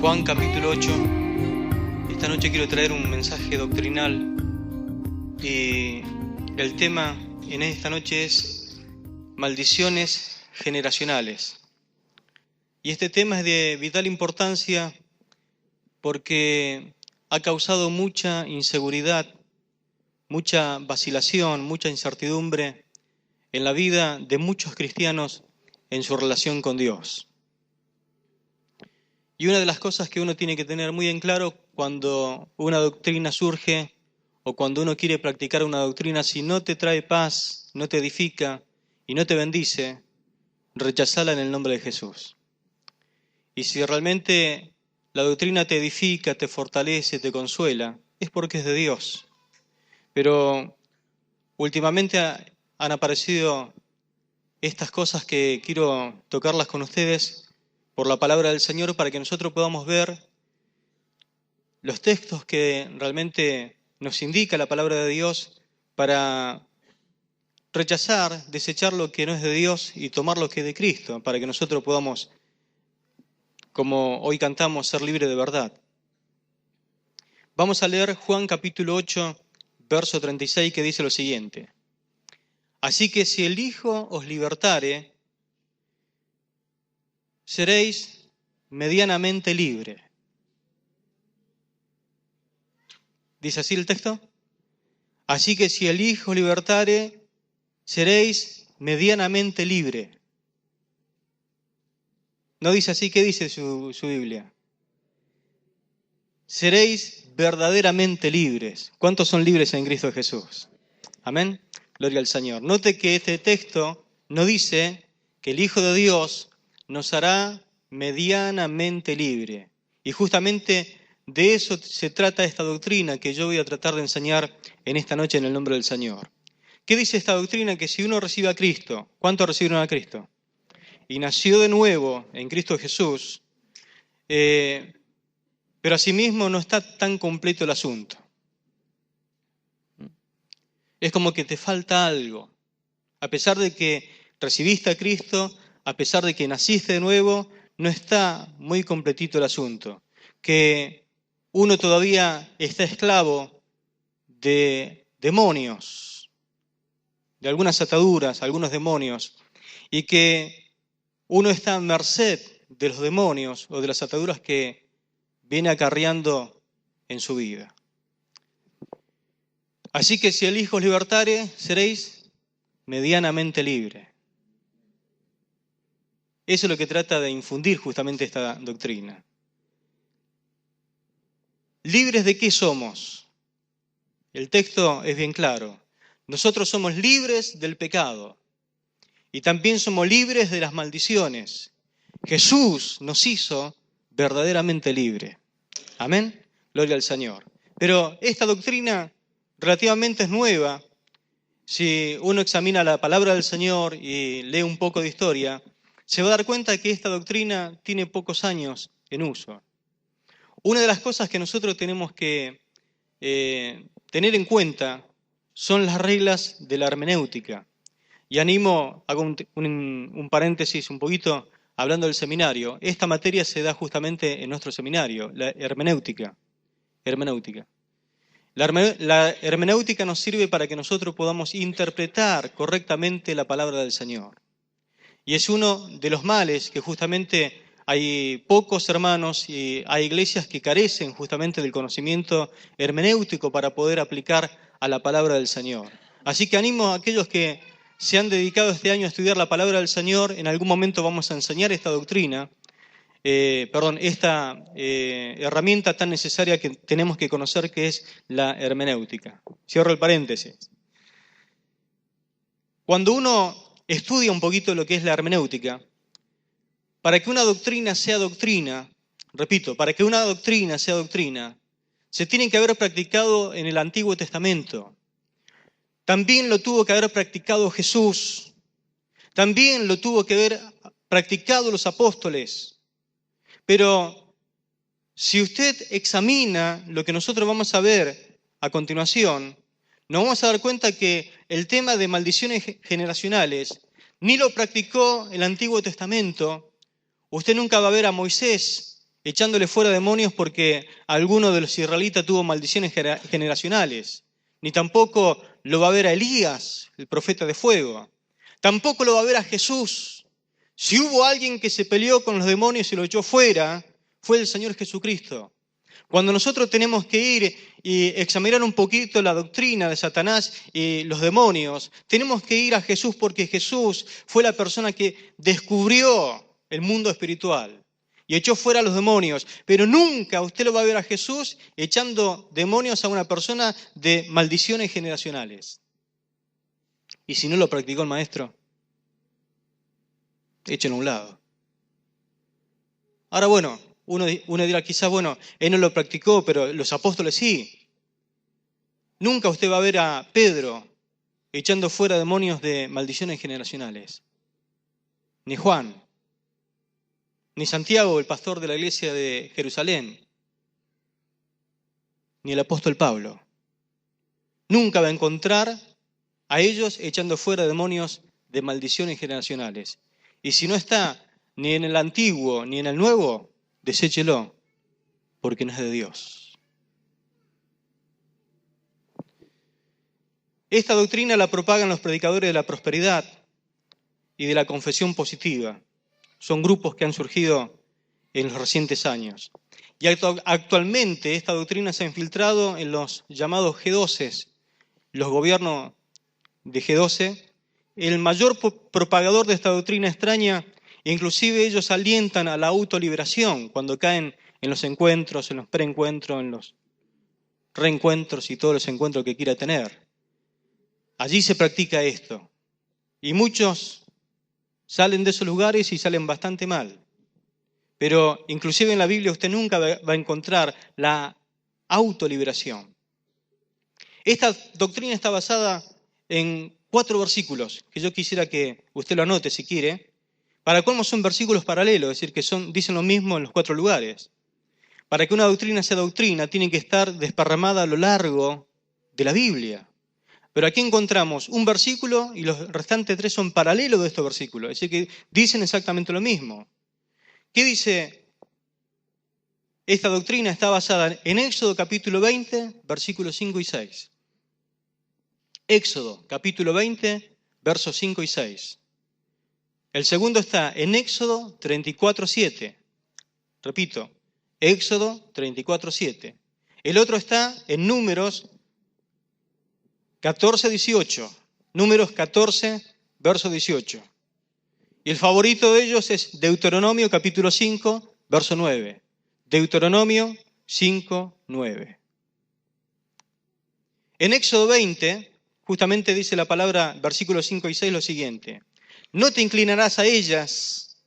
Juan capítulo 8. Esta noche quiero traer un mensaje doctrinal y el tema en esta noche es maldiciones generacionales. Y este tema es de vital importancia porque ha causado mucha inseguridad, mucha vacilación, mucha incertidumbre en la vida de muchos cristianos en su relación con Dios. Y una de las cosas que uno tiene que tener muy en claro cuando una doctrina surge o cuando uno quiere practicar una doctrina, si no te trae paz, no te edifica y no te bendice, rechazala en el nombre de Jesús. Y si realmente la doctrina te edifica, te fortalece, te consuela, es porque es de Dios. Pero últimamente han aparecido estas cosas que quiero tocarlas con ustedes por la palabra del Señor para que nosotros podamos ver los textos que realmente nos indica la palabra de Dios para rechazar, desechar lo que no es de Dios y tomar lo que es de Cristo, para que nosotros podamos, como hoy cantamos, ser libres de verdad. Vamos a leer Juan capítulo 8, verso 36, que dice lo siguiente: Así que si el Hijo os libertare, seréis medianamente libres. ¿Dice así el texto? Así que si el Hijo libertare, seréis medianamente libre. ¿No dice así? ¿Qué dice su Biblia? Seréis verdaderamente libres. ¿Cuántos son libres en Cristo Jesús? Amén. Gloria al Señor. Note que este texto no dice que el Hijo de Dios nos hará medianamente libre. Y justamente de eso se trata esta doctrina que yo voy a tratar de enseñar en esta noche en el nombre del Señor. ¿Qué dice esta doctrina? Que si uno recibe a Cristo, ¿cuántos recibieron a Cristo? Y nació de nuevo en Cristo Jesús, pero asimismo no está tan completo el asunto. Es como que te falta algo. A pesar de que recibiste a Cristo, a pesar de que naciste de nuevo, no está muy completito el asunto. Que uno todavía está esclavo de demonios, de algunas ataduras, algunos demonios, y que uno está a merced de los demonios o de las ataduras que viene acarreando en su vida. Así que si el Hijo os libertare, seréis medianamente libres. Eso es lo que trata de infundir justamente esta doctrina. ¿Libres de qué somos? El texto es bien claro. Nosotros somos libres del pecado y también somos libres de las maldiciones. Jesús nos hizo verdaderamente libres. Amén. Gloria al Señor. Pero esta doctrina relativamente es nueva. Si uno examina la palabra del Señor y lee un poco de historia, se va a dar cuenta que esta doctrina tiene pocos años en uso. Una de las cosas que nosotros tenemos que tener en cuenta son las reglas de la hermenéutica. Y hago un paréntesis un poquito hablando del seminario. Esta materia se da justamente en nuestro seminario, la hermenéutica. La hermenéutica nos sirve para que nosotros podamos interpretar correctamente la palabra del Señor. Y es uno de los males que justamente hay pocos hermanos y hay iglesias que carecen justamente del conocimiento hermenéutico para poder aplicar a la palabra del Señor. Así que animo a aquellos que se han dedicado este año a estudiar la palabra del Señor. En algún momento vamos a enseñar esta doctrina, esta herramienta tan necesaria que tenemos que conocer, que es la hermenéutica. Cierro el paréntesis. Cuando uno estudia un poquito lo que es la hermenéutica, para que una doctrina sea doctrina, repito, para que una doctrina sea doctrina, se tiene que haber practicado en el Antiguo Testamento. También lo tuvo que haber practicado Jesús. También lo tuvo que haber practicado los apóstoles. Pero si usted examina lo que nosotros vamos a ver a continuación, nos vamos a dar cuenta que el tema de maldiciones generacionales ni lo practicó el Antiguo Testamento. Usted nunca va a ver a Moisés echándole fuera demonios porque alguno de los israelitas tuvo maldiciones generacionales. Ni tampoco lo va a ver a Elías, el profeta de fuego. Tampoco lo va a ver a Jesús. Si hubo alguien que se peleó con los demonios y lo echó fuera, fue el Señor Jesucristo. Cuando nosotros tenemos que ir y examinar un poquito la doctrina de Satanás y los demonios, tenemos que ir a Jesús porque Jesús fue la persona que descubrió el mundo espiritual y echó fuera a los demonios. Pero nunca usted lo va a ver a Jesús echando demonios a una persona de maldiciones generacionales. Y si no lo practicó el maestro, échenlo a un lado. Ahora bueno, uno dirá quizás, bueno, él no lo practicó, pero los apóstoles sí. Nunca usted va a ver a Pedro echando fuera demonios de maldiciones generacionales. Ni Juan, ni Santiago, el pastor de la iglesia de Jerusalén, ni el apóstol Pablo. Nunca va a encontrar a ellos echando fuera demonios de maldiciones generacionales. Y si no está ni en el Antiguo ni en el Nuevo, deséchelo, porque no es de Dios. Esta doctrina la propagan los predicadores de la prosperidad y de la confesión positiva. Son grupos que han surgido en los recientes años. Y actualmente esta doctrina se ha infiltrado en los llamados G12, los gobiernos de G12. El mayor propagador de esta doctrina extraña, inclusive ellos alientan a la autoliberación cuando caen en los encuentros, en los preencuentros, en los reencuentros y todos los encuentros que quiera tener. Allí se practica esto. Y muchos salen de esos lugares y salen bastante mal. Pero inclusive en la Biblia usted nunca va a encontrar la autoliberación. Esta doctrina está basada en 4 versículos, que yo quisiera que usted lo anote si quiere. Para colmo son versículos paralelos, es decir, que dicen lo mismo en los 4 lugares. Para que una doctrina sea doctrina, tiene que estar desparramada a lo largo de la Biblia. Pero aquí encontramos un versículo y los restantes 3 son paralelos de estos versículos, es decir, que dicen exactamente lo mismo. ¿Qué dice? Esta doctrina está basada en Éxodo capítulo 20, versículos 5 y 6. Éxodo capítulo 20, versos 5 y 6. El segundo está en Éxodo 34, 7. Repito, Éxodo 34, 7. El otro está en Números 14, 18. Números 14, verso 18. Y el favorito de ellos es Deuteronomio capítulo 5, verso 9. Deuteronomio 5, 9. En Éxodo 20, justamente dice la palabra, versículos 5 y 6, lo siguiente. No te inclinarás a ellas,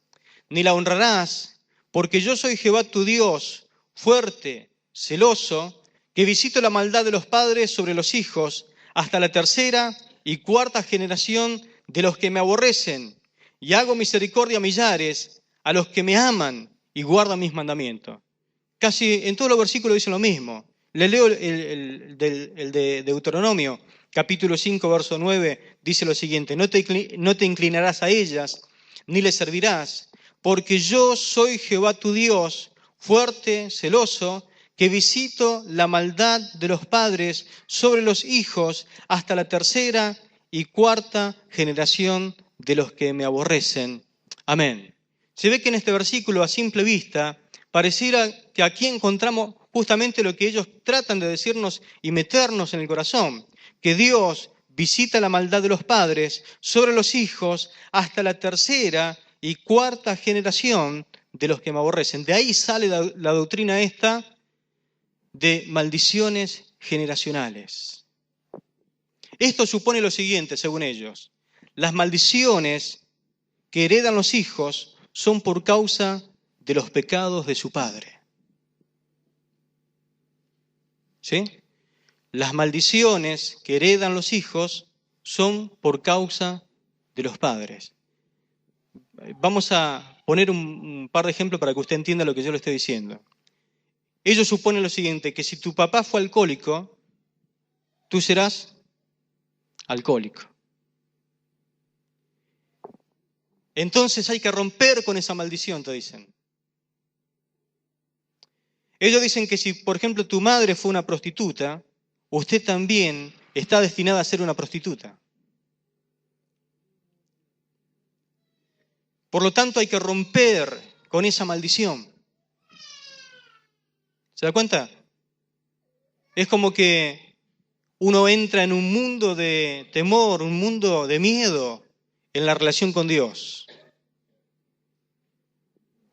ni la honrarás, porque yo soy Jehová tu Dios, fuerte, celoso, que visito la maldad de los padres sobre los hijos, hasta la 3ª y 4ª generación de los que me aborrecen, y hago misericordia a millares, a los que me aman y guardan mis mandamientos. Casi en todos los versículos dice lo mismo. Le leo el de Deuteronomio, capítulo 5, verso 9, dice lo siguiente, no te inclinarás a ellas, ni les servirás, porque yo soy Jehová tu Dios, fuerte, celoso, que visito la maldad de los padres sobre los hijos hasta la 3ª y 4ª generación de los que me aborrecen. Amén. Se ve que en este versículo, a simple vista, pareciera que aquí encontramos justamente lo que ellos tratan de decirnos y meternos en el corazón, que Dios visita la maldad de los padres sobre los hijos hasta la 3ª y 4ª generación de los que me aborrecen. De ahí sale la doctrina esta de maldiciones generacionales. Esto supone lo siguiente, según ellos. Las maldiciones que heredan los hijos son por causa de los pecados de su padre. ¿Sí? Las maldiciones que heredan los hijos son por causa de los padres. Vamos a poner un par de ejemplos para que usted entienda lo que yo le estoy diciendo. Ellos suponen lo siguiente, que si tu papá fue alcohólico, tú serás alcohólico. Entonces hay que romper con esa maldición, te dicen. Ellos dicen que si, por ejemplo, tu madre fue una prostituta, usted también está destinada a ser una prostituta. Por lo tanto, hay que romper con esa maldición. ¿Se da cuenta? Es como que uno entra en un mundo de temor, un mundo de miedo en la relación con Dios.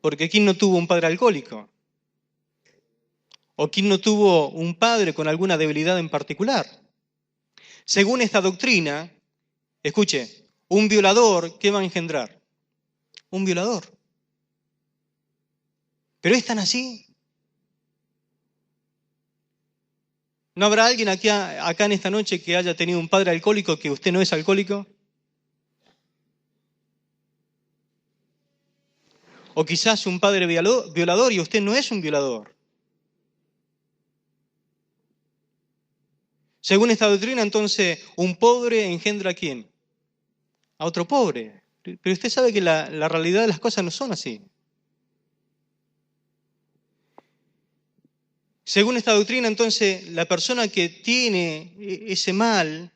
Porque ¿quién no tuvo un padre alcohólico? ¿O quién no tuvo un padre con alguna debilidad en particular? Según esta doctrina, escuche, un violador, ¿qué va a engendrar? Un violador. ¿Pero es tan así? ¿No habrá alguien acá en esta noche que haya tenido un padre alcohólico que usted no es alcohólico? O quizás un padre violador y usted no es un violador. Según esta doctrina, entonces, un pobre engendra ¿a quién? A otro pobre. Pero usted sabe que la realidad de las cosas no son así. Según esta doctrina, entonces, la persona que tiene ese mal,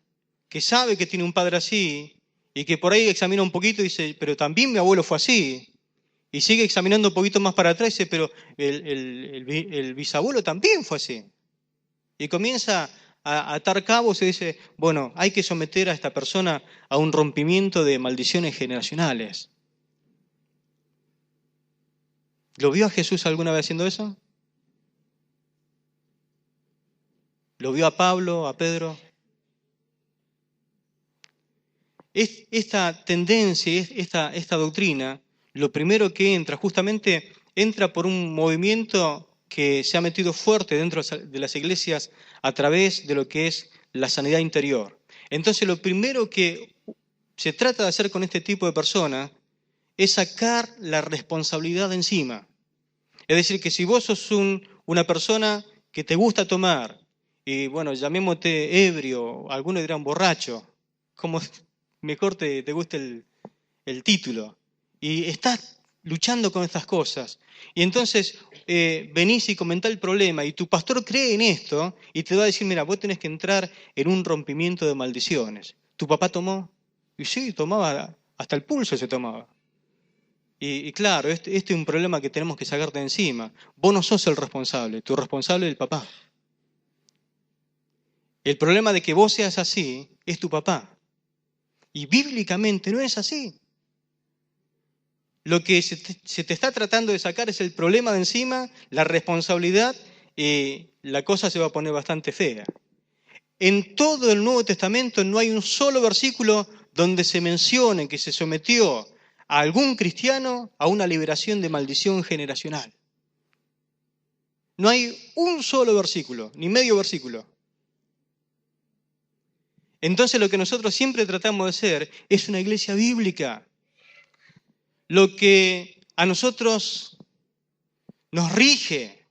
que sabe que tiene un padre así, y que por ahí examina un poquito y dice, pero también mi abuelo fue así, y sigue examinando un poquito más para atrás y dice, pero el bisabuelo también fue así. Y comienza a atar cabos y dice, bueno, hay que someter a esta persona a un rompimiento de maldiciones generacionales. ¿Lo vio a Jesús alguna vez haciendo eso? ¿Lo vio a Pablo, a Pedro? Esta tendencia, esta doctrina, lo primero que entra, justamente entra por un movimiento que se ha metido fuerte dentro de las iglesias a través de lo que es la sanidad interior. Entonces, lo primero que se trata de hacer con este tipo de personas es sacar la responsabilidad de encima. Es decir, que si vos sos una persona que te gusta tomar, y bueno, llamémote ebrio, algunos dirán borracho, como mejor te guste el título, y estás luchando con estas cosas, y entonces venís y comentás el problema, y tu pastor cree en esto, y te va a decir, mira, vos tenés que entrar en un rompimiento de maldiciones. ¿Tu papá tomó? Y sí, tomaba, hasta el pulso se tomaba. Y claro, este es un problema que tenemos que sacar de encima. Vos no sos el responsable, tu responsable es el papá. El problema de que vos seas así es tu papá. Y bíblicamente no es así. Lo que se te está tratando de sacar es el problema de encima, la responsabilidad, y la cosa se va a poner bastante fea. En todo el Nuevo Testamento no hay un solo versículo donde se mencione que se sometió a algún cristiano a una liberación de maldición generacional. No hay un solo versículo, ni medio versículo. Entonces lo que nosotros siempre tratamos de hacer es una iglesia bíblica. Lo que a nosotros nos rige,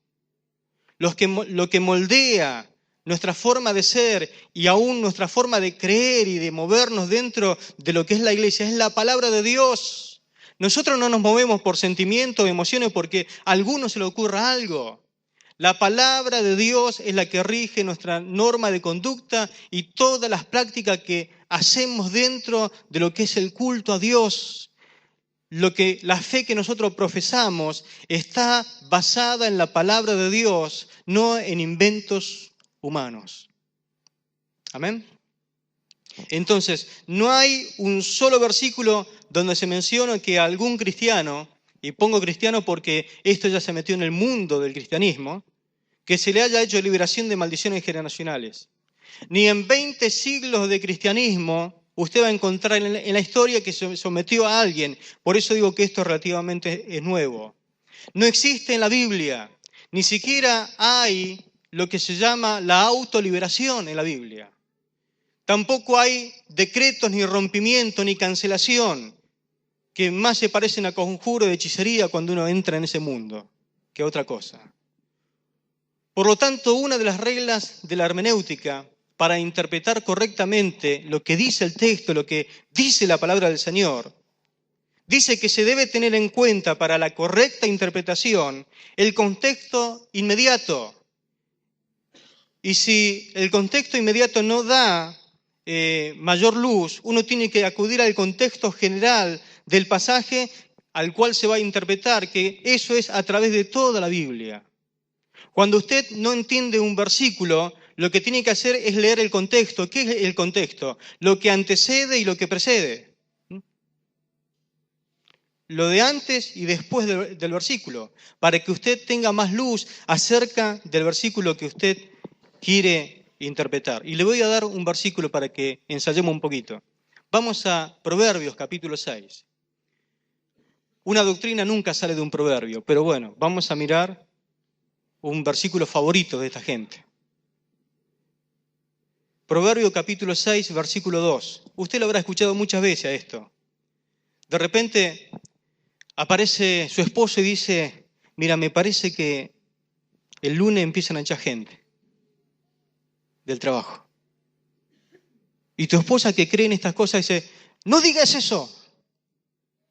lo que moldea nuestra forma de ser y aún nuestra forma de creer y de movernos dentro de lo que es la iglesia, es la palabra de Dios. Nosotros no nos movemos por sentimientos, emociones, porque a alguno se le ocurra algo. La palabra de Dios es la que rige nuestra norma de conducta y todas las prácticas que hacemos dentro de lo que es el culto a Dios. La fe que nosotros profesamos está basada en la palabra de Dios, no en inventos humanos. Amén. Entonces, no hay un solo versículo donde se menciona que algún cristiano, y pongo cristiano porque esto ya se metió en el mundo del cristianismo, que se le haya hecho liberación de maldiciones generacionales. Ni en 20 siglos de cristianismo usted va a encontrar en la historia que se sometió a alguien. Por eso digo que esto relativamente es nuevo. No existe en la Biblia, ni siquiera hay lo que se llama la autoliberación en la Biblia. Tampoco hay decretos, ni rompimiento, ni cancelación, que más se parecen a conjuro de hechicería cuando uno entra en ese mundo que otra cosa. Por lo tanto, una de las reglas de la hermenéutica para interpretar correctamente lo que dice el texto, lo que dice la palabra del Señor, dice que se debe tener en cuenta para la correcta interpretación el contexto inmediato. Y si el contexto inmediato no da mayor luz, uno tiene que acudir al contexto general del pasaje al cual se va a interpretar, que eso es a través de toda la Biblia. Cuando usted no entiende un versículo, lo que tiene que hacer es leer el contexto. ¿Qué es el contexto? Lo que antecede y lo que precede. Lo de antes y después del versículo, para que usted tenga más luz acerca del versículo que usted quiere interpretar. Y le voy a dar un versículo para que ensayemos un poquito. Vamos a Proverbios capítulo 6. Una doctrina nunca sale de un proverbio, pero bueno, vamos a mirar un versículo favorito de esta gente. Proverbio capítulo 6, versículo 2. Usted lo habrá escuchado muchas veces a esto. De repente aparece su esposo y dice, mira, me parece que el lunes empiezan a echar gente del trabajo. Y tu esposa que cree en estas cosas dice, no digas eso,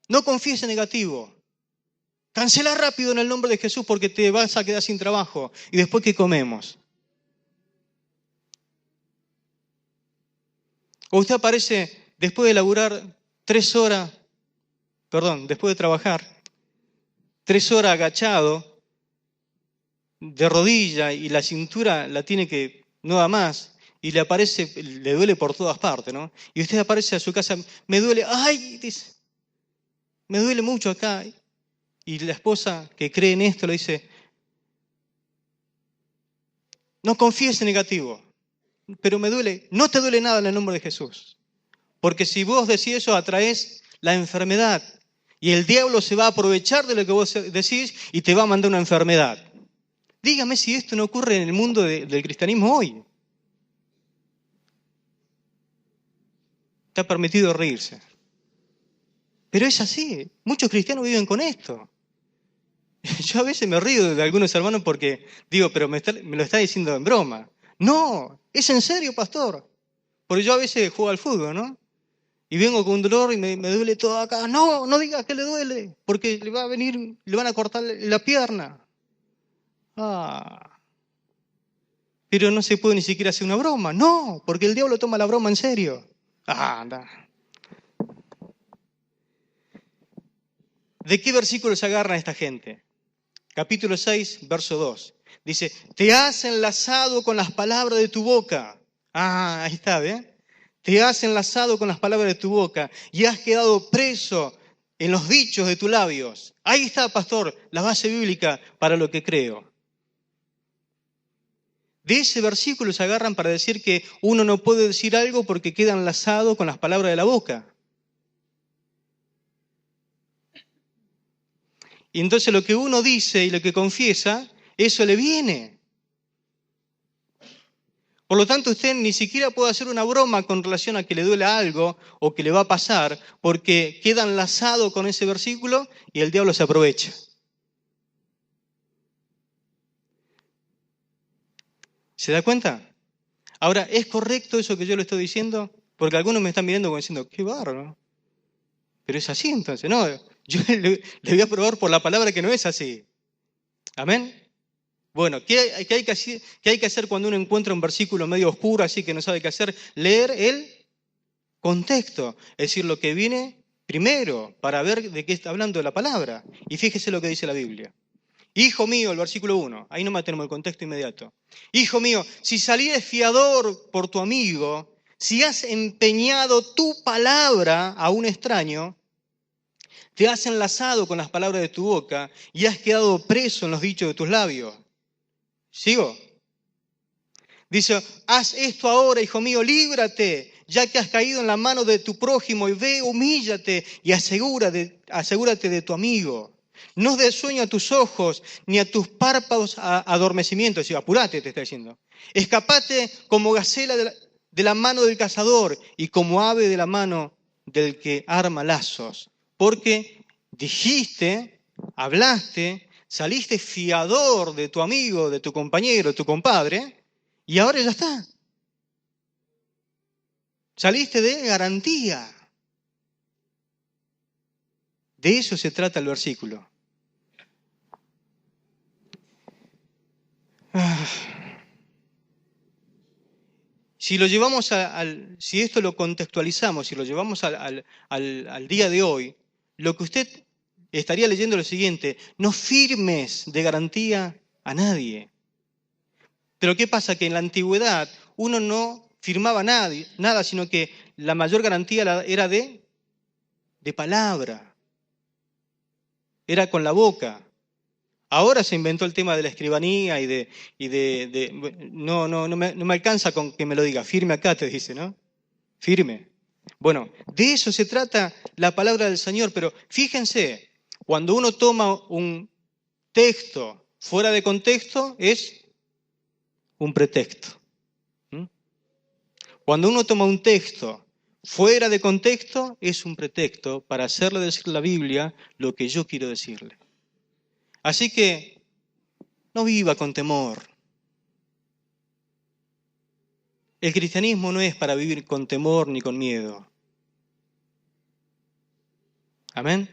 no confíes en negativo, cancela rápido en el nombre de Jesús porque te vas a quedar sin trabajo. ¿Y después qué comemos? O usted aparece después de laburar 3 horas, después de trabajar, 3 horas agachado, de rodilla y la cintura la tiene que, no da más, y le duele por todas partes, ¿no? Y usted aparece a su casa, me duele, ¡ay! Dice, me duele mucho acá. Y la esposa que cree en esto le dice, no confíes en negativo, pero me duele, no te duele nada en el nombre de Jesús. Porque si vos decís eso, atraes la enfermedad. Y el diablo se va a aprovechar de lo que vos decís y te va a mandar una enfermedad. Dígame si esto no ocurre en el mundo del cristianismo hoy. Está permitido reírse. Pero es así. Muchos cristianos viven con esto. Yo a veces me río de algunos hermanos porque digo, pero me lo está diciendo en broma. No, es en serio, pastor. Porque yo a veces juego al fútbol, ¿no? Y vengo con un dolor y me duele todo acá. No, no digas que le duele, porque le va a venir, le van a cortar la pierna. Pero no se puede ni siquiera hacer una broma. No, porque el diablo toma la broma en serio. Anda. ¿De qué versículo se agarra esta gente? Capítulo 6, verso 2. Dice, te has enlazado con las palabras de tu boca. Ahí está, ¿ve? Te has enlazado con las palabras de tu boca y has quedado preso en los dichos de tus labios. Ahí está, pastor, la base bíblica para lo que creo. De ese versículo se agarran para decir que uno no puede decir algo porque queda enlazado con las palabras de la boca. Y entonces lo que uno dice y lo que confiesa, eso le viene. Por lo tanto, usted ni siquiera puede hacer una broma con relación a que le duele algo o que le va a pasar, porque queda enlazado con ese versículo y el diablo se aprovecha. ¿Se da cuenta? Ahora, ¿es correcto eso que yo le estoy diciendo? Porque algunos me están mirando como diciendo, qué bárbaro. Pero es así entonces, no, yo le voy a probar por la palabra que no es así. ¿Amén? Bueno, ¿qué hay que hacer cuando uno encuentra un versículo medio oscuro, así que no sabe qué hacer? Leer el contexto, es decir, lo que viene primero, para ver de qué está hablando la palabra. Y fíjese lo que dice la Biblia. Hijo mío, el versículo 1, ahí nomás tenemos el contexto inmediato. Hijo mío, si salieres fiador por tu amigo, si has empeñado tu palabra a un extraño, te has enlazado con las palabras de tu boca y has quedado preso en los dichos de tus labios. ¿Sigo? Dice, haz esto ahora, hijo mío, líbrate, ya que has caído en la mano de tu prójimo, y ve, humíllate y asegúrate de tu amigo. No des sueño a tus ojos, ni a tus párpados adormecimiento. Es decir, apurate, te está diciendo. Escapate como gacela de la mano del cazador y como ave de la mano del que arma lazos. Porque dijiste, hablaste, saliste fiador de tu amigo, de tu compañero, de tu compadre, y ahora ya está. Saliste de garantía. De eso se trata el versículo. Si lo llevamos si esto lo contextualizamos, si lo llevamos al día de hoy, lo que usted estaría leyendo es lo siguiente: no firmes de garantía a nadie. Pero ¿qué pasa? Que en la antigüedad uno no firmaba nada, sino que la mayor garantía era de palabra, era con la boca. Ahora se inventó el tema de la escribanía no me alcanza con que me lo diga, firme acá, te dice, ¿no? Firme. Bueno, de eso se trata la palabra del Señor, pero fíjense, cuando uno toma un texto fuera de contexto, es un pretexto. Cuando uno toma un texto fuera de contexto, es un pretexto para hacerle decir a la Biblia lo que yo quiero decirle. Así que no viva con temor. El cristianismo no es para vivir con temor ni con miedo. Amén.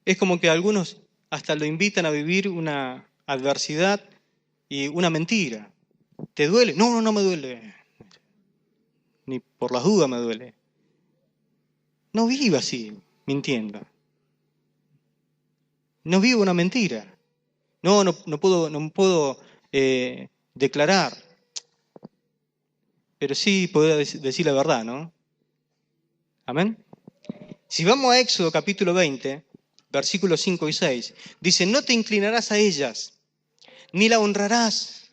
Es como que algunos hasta lo invitan a vivir una adversidad y una mentira. ¿Te duele? No, no me duele. Ni por las dudas me duele. No viva así, mintiendo. No viva una mentira. No puedo declarar. Pero sí puedo decir la verdad, ¿no? Amén. Si vamos a Éxodo capítulo 20, versículos 5 y 6, dice: no te inclinarás a ellas, ni la honrarás,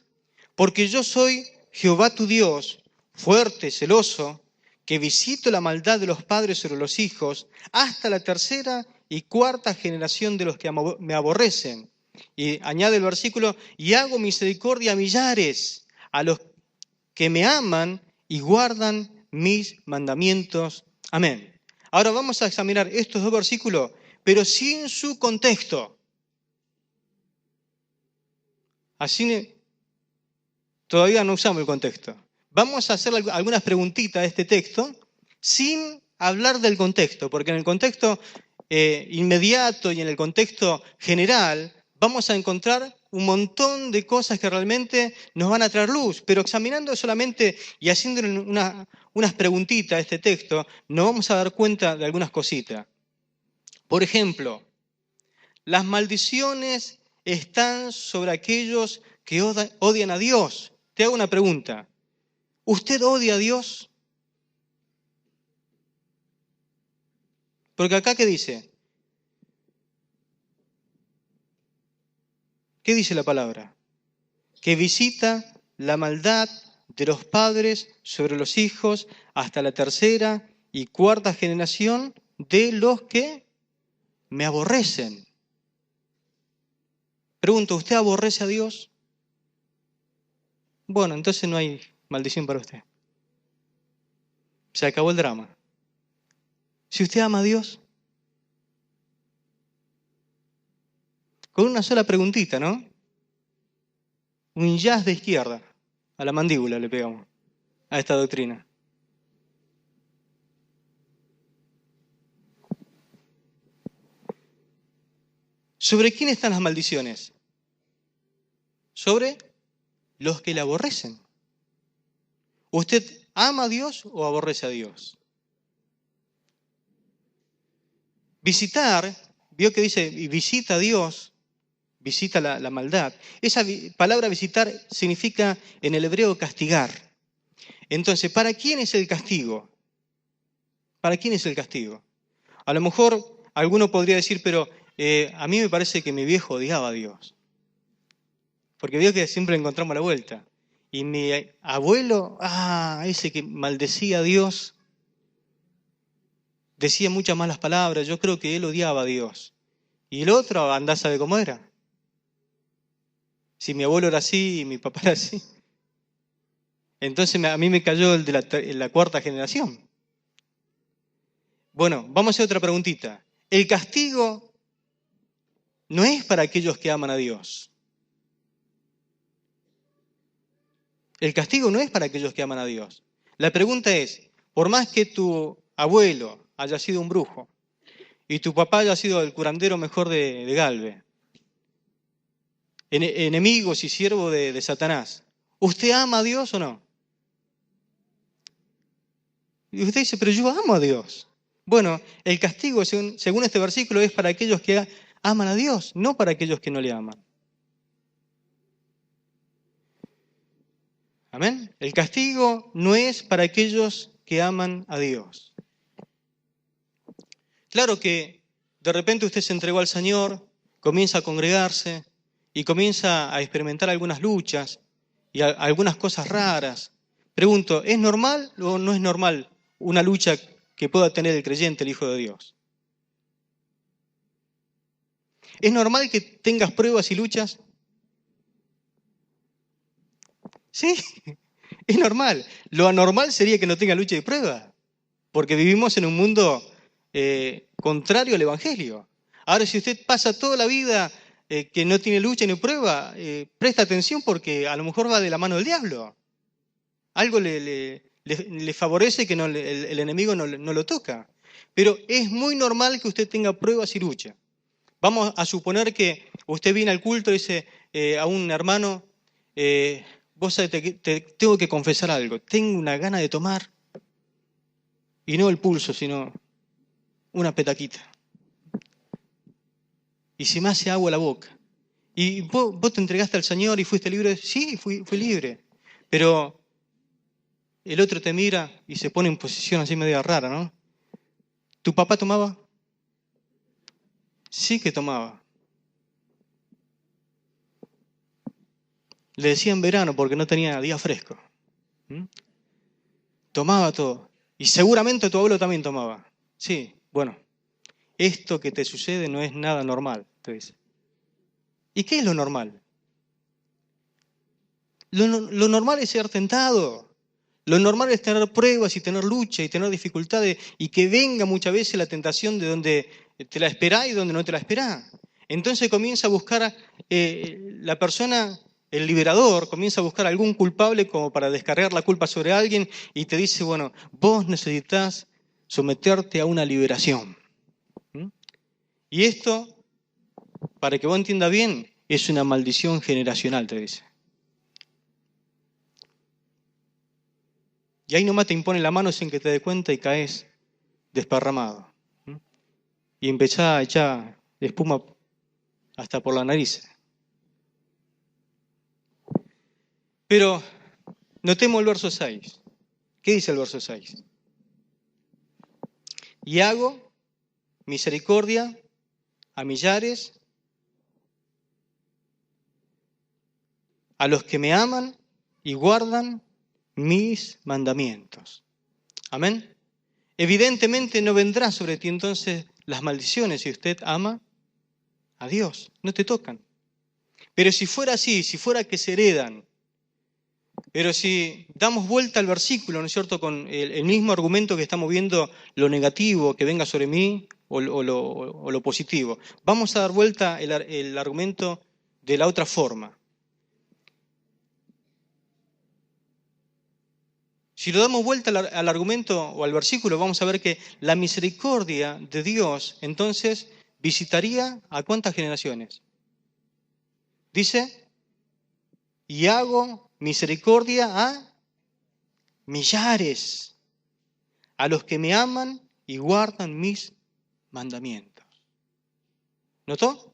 porque yo soy Jehová tu Dios, fuerte, celoso, que visito la maldad de los padres sobre los hijos, hasta la tercera y cuarta generación de los que me aborrecen. Y añade el versículo: y hago misericordia a millares, a los que me aman y guardan mis mandamientos. Amén. Ahora vamos a examinar estos dos versículos, pero sin su contexto. Así todavía no usamos el contexto. Vamos a hacer algunas preguntitas a este texto sin hablar del contexto, porque en el contexto inmediato y en el contexto general vamos a encontrar un montón de cosas que realmente nos van a traer luz, pero examinando solamente y haciendo unas preguntitas a este texto, nos vamos a dar cuenta de algunas cositas. Por ejemplo, las maldiciones están sobre aquellos que odian a Dios. Te hago una pregunta. ¿Usted odia a Dios? Porque acá, ¿qué dice? ¿Qué dice la palabra? Que visita la maldad de los padres sobre los hijos hasta la tercera y cuarta generación de los que me aborrecen. Pregunto, ¿usted aborrece a Dios? Bueno, entonces no hay maldición para usted. Se acabó el drama. Si usted ama a Dios, con una sola preguntita, ¿no? Un jazz de izquierda, a la mandíbula le pegamos a esta doctrina. ¿Sobre quién están las maldiciones? Sobre los que le aborrecen. ¿Usted ama a Dios o aborrece a Dios? Visitar, vio que dice, visita a Dios, visita la maldad. Esa palabra visitar significa en el hebreo castigar. Entonces, ¿para quién es el castigo? ¿Para quién es el castigo? A lo mejor alguno podría decir, pero a mí me parece que mi viejo odiaba a Dios. Porque veo que siempre encontramos la vuelta. Y mi abuelo, ese que maldecía a Dios, decía muchas malas palabras. Yo creo que él odiaba a Dios. Y el otro, andá sabe cómo era. Si mi abuelo era así y mi papá era así. Entonces a mí me cayó el de la cuarta generación. Bueno, vamos a hacer otra preguntita. El castigo no es para aquellos que aman a Dios. El castigo no es para aquellos que aman a Dios. La pregunta es, por más que tu abuelo haya sido un brujo y tu papá haya sido el curandero mejor de Galve, enemigos y siervo de Satanás, ¿usted ama a Dios o no? Y usted dice, pero yo amo a Dios. Bueno, el castigo, según este versículo, es para aquellos que aman a Dios, no para aquellos que no le aman. Amén. El castigo no es para aquellos que aman a Dios. Claro que de repente usted se entregó al Señor, comienza a congregarse y comienza a experimentar algunas luchas y algunas cosas raras. Pregunto, ¿es normal o no es normal una lucha que pueda tener el creyente, el Hijo de Dios? ¿Es normal que tengas pruebas y luchas? Sí, es normal. Lo anormal sería que no tenga lucha y prueba, porque vivimos en un mundo contrario al Evangelio. Ahora, si usted pasa toda la vida que no tiene lucha ni prueba, presta atención porque a lo mejor va de la mano del diablo. Algo le favorece que el enemigo no lo toca. Pero es muy normal que usted tenga pruebas y lucha. Vamos a suponer que usted viene al culto y dice a un hermano, vos sabés, te tengo que confesar algo, tengo una gana de tomar, y no el pulso, sino una petaquita. Y se me hace agua la boca. ¿Y vos te entregaste al Señor y fuiste libre? Sí, fui libre. Pero el otro te mira y se pone en posición así media rara, ¿no? ¿Tu papá tomaba? Sí que tomaba. Le decía en verano porque no tenía día fresco. ¿Mm? Tomaba todo. Y seguramente tu abuelo también tomaba. Sí, bueno, esto que te sucede no es nada normal, te dice. ¿Y qué es lo normal? Lo normal es ser tentado. Lo normal es tener pruebas y tener lucha y tener dificultades y que venga muchas veces la tentación de donde te la esperá y donde no te la esperá. Entonces comienza a buscar la persona, el liberador, comienza a buscar algún culpable como para descargar la culpa sobre alguien y te dice, bueno, vos necesitas someterte a una liberación. ¿Mm? Y esto, para que vos entiendas bien, es una maldición generacional, te dice. Y ahí nomás te impone la mano sin que te des cuenta y caes desparramado. ¿Mm? Y empezás a echar espuma hasta por la nariz. Pero notemos el verso 6. ¿Qué dice el verso 6? Y hago misericordia a millares, a los que me aman y guardan mis mandamientos. Amén. Evidentemente no vendrá sobre ti entonces las maldiciones si usted ama a Dios. No te tocan. Pero si fuera así, si fuera que se heredan, pero si damos vuelta al versículo, ¿no es cierto?, con el mismo argumento que estamos viendo, lo negativo que venga sobre mí o lo positivo, vamos a dar vuelta el argumento de la otra forma. Si lo damos vuelta al argumento o al versículo, vamos a ver que la misericordia de Dios, entonces, visitaría ¿a cuántas generaciones? Dice, y hago misericordia a millares, a los que me aman y guardan mis mandamientos. ¿Notó?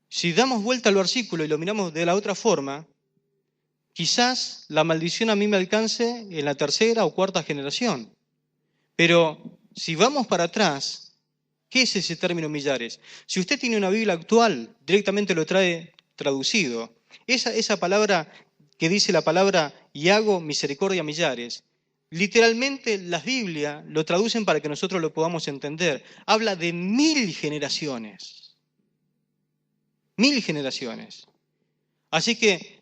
Si damos vuelta al versículo y lo miramos de la otra forma, quizás la maldición a mí me alcance en la tercera o cuarta generación. Pero si vamos para atrás, ¿qué es ese término millares? Si usted tiene una Biblia actual, directamente lo trae traducido. Esa palabra que dice la palabra y hago misericordia a millares, literalmente las Biblias lo traducen para que nosotros lo podamos entender. Habla de 1000 generaciones. 1000 generaciones. Así que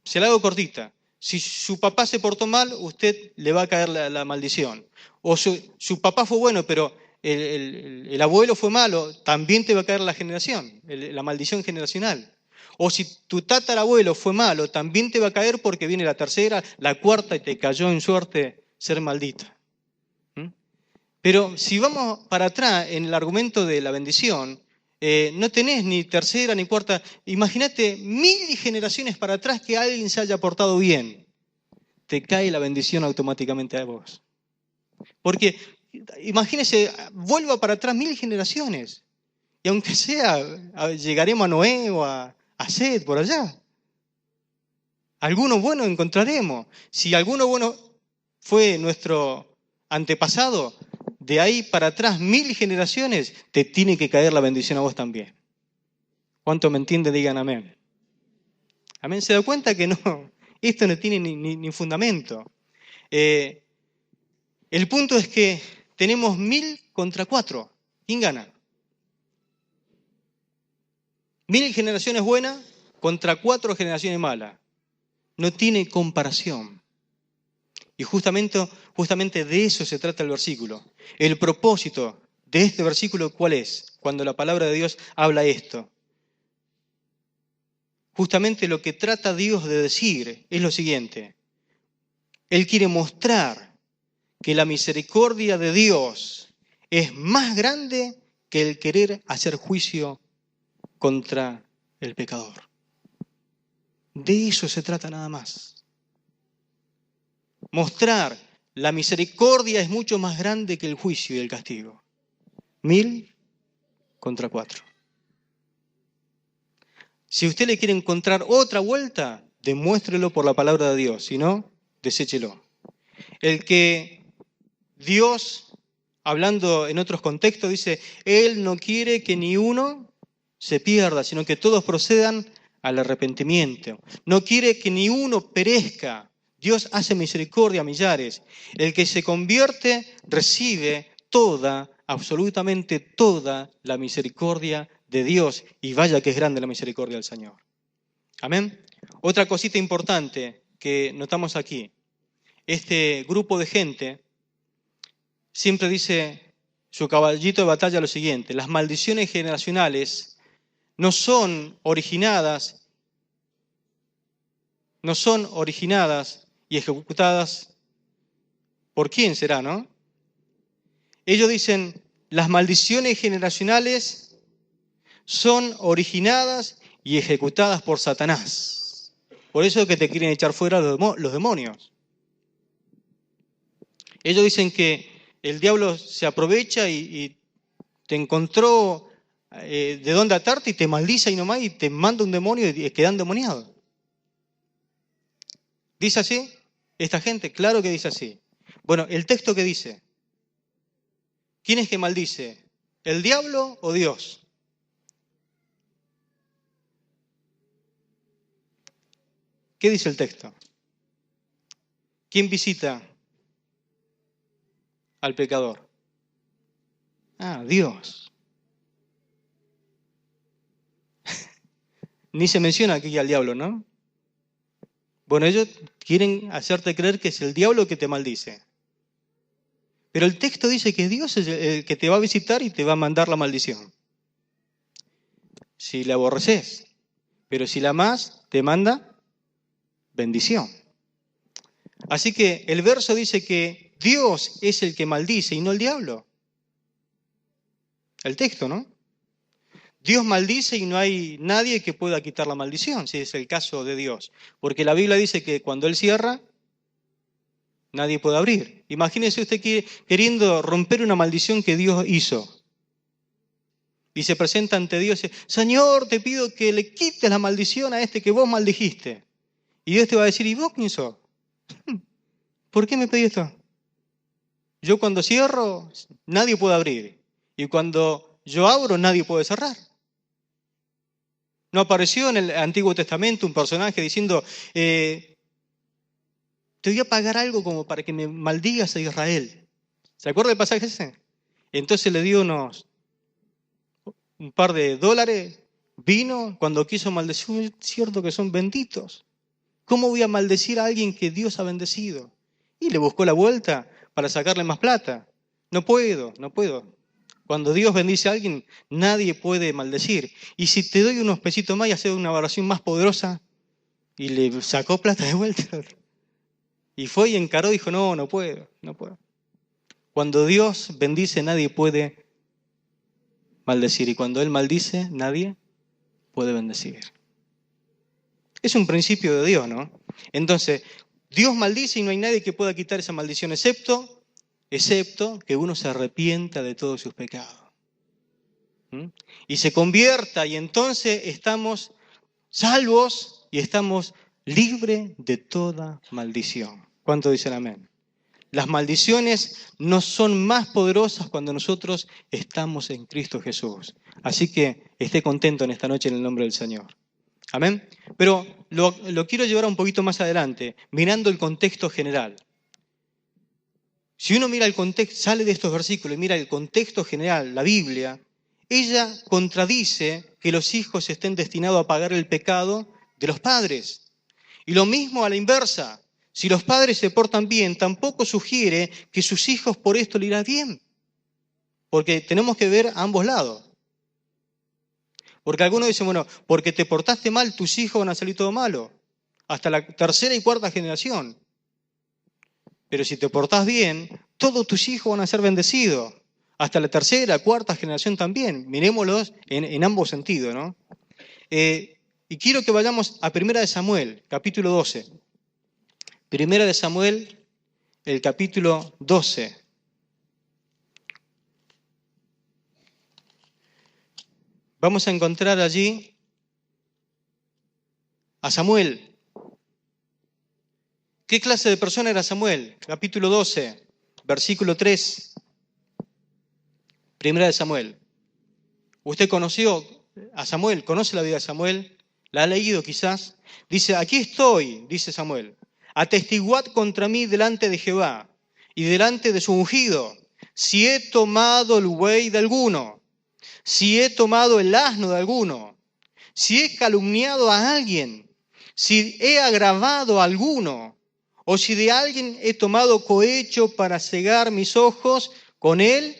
se la hago cortita. Si su papá se portó mal, usted le va a caer la maldición. O su papá fue bueno, pero el abuelo fue malo, también te va a caer la maldición generacional. O si tu tatarabuelo fue malo, también te va a caer porque viene la tercera, la cuarta y te cayó en suerte ser maldito. ¿Mm? Pero si vamos para atrás en el argumento de la bendición, no tenés ni tercera ni cuarta. Imagínate 1000 generaciones para atrás que alguien se haya portado bien. Te cae la bendición automáticamente a vos. Porque imagínese, vuelva para atrás 1000 generaciones. Y aunque sea, llegaremos a Noé o a Seth por allá. Algunos buenos encontraremos. Si alguno bueno fue nuestro antepasado, de ahí para atrás 1000 generaciones, te tiene que caer la bendición a vos también. ¿Cuánto me entiende? Digan amén. Amén. ¿Se da cuenta que no? Esto no tiene ni fundamento. El punto es que tenemos 1000 contra 4. ¿Quién gana? 1000 generaciones buenas contra 4 generaciones malas. No tiene comparación. Y justamente de eso se trata el versículo. El propósito de este versículo, ¿cuál es? Cuando la palabra de Dios habla esto. Justamente lo que trata Dios de decir es lo siguiente. Él quiere mostrar que la misericordia de Dios es más grande que el querer hacer juicio contra el pecador. De eso se trata nada más. Mostrar la misericordia es mucho más grande que el juicio y el castigo. 1000 contra 4. Si usted le quiere encontrar otra vuelta, demuéstrelo por la palabra de Dios. Si no, deséchelo. El que Dios, hablando en otros contextos, dice, Él no quiere que ni uno se pierda, sino que todos procedan al arrepentimiento. No quiere que ni uno perezca. Dios hace misericordia a millares. El que se convierte recibe toda, absolutamente toda la misericordia de Dios. Y vaya que es grande la misericordia del Señor. Amén. Otra cosita importante que notamos aquí. Este grupo de gente siempre dice su caballito de batalla lo siguiente: las maldiciones generacionales no son originadas y ejecutadas por quién será, ¿no? Ellos dicen, las maldiciones generacionales son originadas y ejecutadas por Satanás. Por eso es que te quieren echar fuera los demonios. Ellos dicen que el diablo se aprovecha y te encontró de dónde atarte y te maldice ahí nomás y te manda un demonio y quedan endemoniado. ¿Dice así? ¿Esta gente? Claro que dice así. Bueno, el texto que dice, ¿quién es que maldice? ¿El diablo o Dios? ¿Qué dice el texto? ¿Quién visita al pecador? Ah, Dios. Ni se menciona aquí al diablo, ¿no? Bueno, ellos quieren hacerte creer que es el diablo que te maldice. Pero el texto dice que Dios es el que te va a visitar y te va a mandar la maldición. Si le aborreces. Pero si la amás, te manda bendición. Así que el verso dice que Dios es el que maldice y no el diablo. El texto, ¿no? Dios maldice y no hay nadie que pueda quitar la maldición, si es el caso de Dios. Porque la Biblia dice que cuando Él cierra, nadie puede abrir. Imagínese usted queriendo romper una maldición que Dios hizo. Y se presenta ante Dios y dice, Señor, te pido que le quites la maldición a este que vos maldijiste. Y Dios te va a decir, ¿y vos quién sos? ¿Por qué me pedí esto? Yo cuando cierro, nadie puede abrir. Y cuando yo abro, nadie puede cerrar. ¿No apareció en el Antiguo Testamento un personaje diciendo, te voy a pagar algo como para que me maldigas a Israel? ¿Se acuerda del pasaje ese? Entonces le dio un par de dólares, vino, cuando quiso maldecir, es cierto que son benditos. ¿Cómo voy a maldecir a alguien que Dios ha bendecido? Y le buscó la vuelta para sacarle más plata. No puedo. Cuando Dios bendice a alguien, nadie puede maldecir. Y si te doy unos pesitos más y haces una oración más poderosa, y le sacó plata de vuelta. Y fue y encaró y dijo, no, no puedo, no puedo. Cuando Dios bendice, nadie puede maldecir. Y cuando Él maldice, nadie puede bendecir. Es un principio de Dios, ¿no? Entonces, Dios maldice y no hay nadie que pueda quitar esa maldición, excepto que uno se arrepienta de todos sus pecados. Y se convierta, y entonces estamos salvos y estamos libres de toda maldición. ¿Cuánto dicen amén? Las maldiciones no son más poderosas cuando nosotros estamos en Cristo Jesús. Así que esté contento en esta noche en el nombre del Señor. Amén. Pero lo quiero llevar un poquito más adelante, mirando el contexto general. Si uno mira el contexto, sale de estos versículos y mira el contexto general, la Biblia, ella contradice que los hijos estén destinados a pagar el pecado de los padres. Y lo mismo a la inversa. Si los padres se portan bien, tampoco sugiere que sus hijos por esto le irán bien. Porque tenemos que ver a ambos lados. Porque algunos dicen, bueno, porque te portaste mal, tus hijos van a salir todo malo. Hasta la tercera y cuarta generación. Pero si te portás bien, todos tus hijos van a ser bendecidos. Hasta la tercera, cuarta generación también. Miremoslos en ambos sentidos, ¿no? Y quiero que vayamos a 1 de Samuel, capítulo 12. 1 de Samuel, el capítulo 12. Vamos a encontrar allí a Samuel. ¿Qué clase de persona era Samuel? Capítulo 12, versículo 3. 1 de Samuel. Usted conoció a Samuel, conoce la vida de Samuel, la ha leído quizás. Dice, aquí estoy, dice Samuel, atestiguad contra mí delante de Jehová y delante de su ungido, si he tomado el buey de alguno, si he tomado el asno de alguno, si he calumniado a alguien, si he agravado a alguno, o si de alguien he tomado cohecho para cegar mis ojos con él,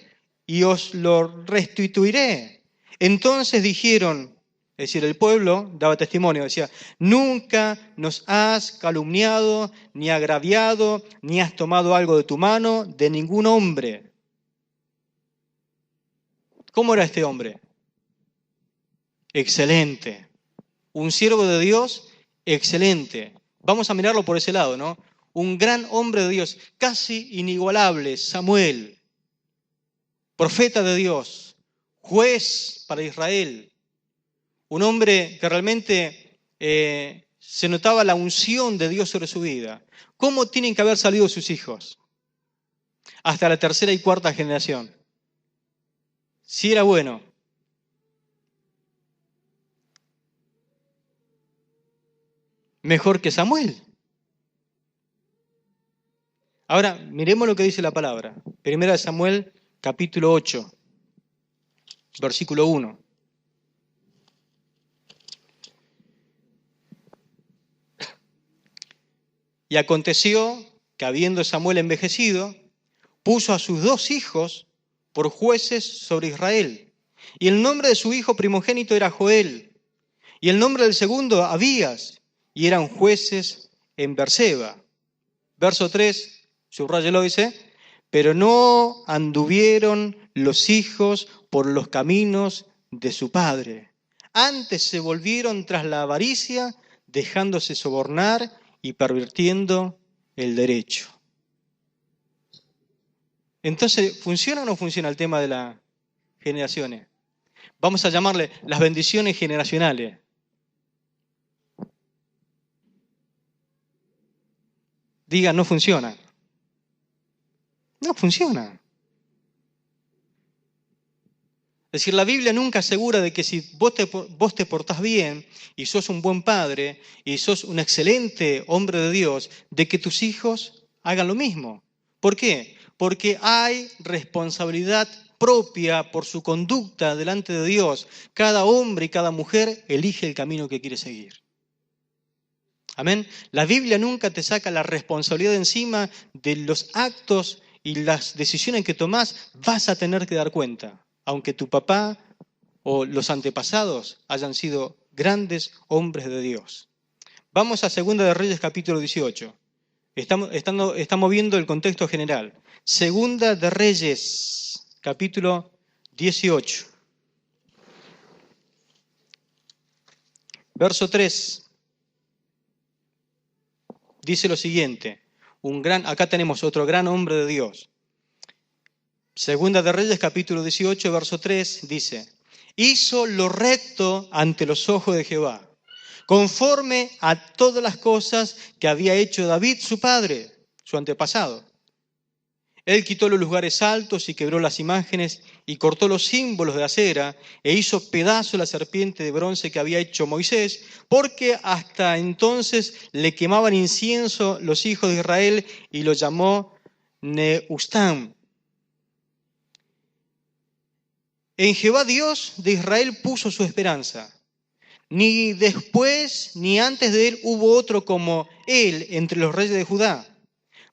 y os lo restituiré. Entonces dijeron, es decir, el pueblo daba testimonio, decía, nunca nos has calumniado, ni agraviado, ni has tomado algo de tu mano, de ningún hombre. ¿Cómo era este hombre? Excelente. Un siervo de Dios, excelente. Vamos a mirarlo por ese lado, ¿no? Un gran hombre de Dios, casi inigualable, Samuel, profeta de Dios, juez para Israel. Un hombre que realmente se notaba la unción de Dios sobre su vida. ¿Cómo tienen que haber salido sus hijos? Hasta la tercera y cuarta generación. Si era bueno. Mejor que Samuel. Ahora, miremos lo que dice la palabra. 1 de Samuel, capítulo 8, versículo 1. Y aconteció que habiendo Samuel envejecido, puso a sus 2 hijos por jueces sobre Israel. Y el nombre de su hijo primogénito era Joel. Y el nombre del segundo, Abías. Y eran jueces en Berseba. Verso 3. Subrayelo, dice, pero no anduvieron los hijos por los caminos de su padre. Antes se volvieron tras la avaricia, dejándose sobornar y pervirtiendo el derecho. Entonces, ¿funciona o no funciona el tema de las generaciones? Vamos a llamarle las bendiciones generacionales. Diga, no funciona. No funciona. Es decir, la Biblia nunca asegura de que si vos te portás bien y sos un buen padre y sos un excelente hombre de Dios, de que tus hijos hagan lo mismo. ¿Por qué? Porque hay responsabilidad propia por su conducta delante de Dios. Cada hombre y cada mujer elige el camino que quiere seguir. Amén. La Biblia nunca te saca la responsabilidad de encima de los actos y las decisiones que tomás, vas a tener que dar cuenta. aunque tu papá o los antepasados hayan sido grandes hombres de Dios. Vamos a 2 de Reyes capítulo 18. Estamos viendo el contexto general. 2 de Reyes capítulo 18. Verso 3. Dice lo siguiente. Acá tenemos otro gran hombre de Dios. 2 de Reyes capítulo 18, verso 3 dice: hizo lo recto ante los ojos de Jehová, conforme a todas las cosas que había hecho David su padre, su antepasado. Él quitó los lugares altos y quebró las imágenes y cortó los símbolos de acera e hizo pedazo la serpiente de bronce que había hecho Moisés, porque hasta entonces le quemaban incienso los hijos de Israel y lo llamó Nehustán. En Jehová Dios de Israel puso su esperanza. Ni después ni antes de él hubo otro como él entre los reyes de Judá,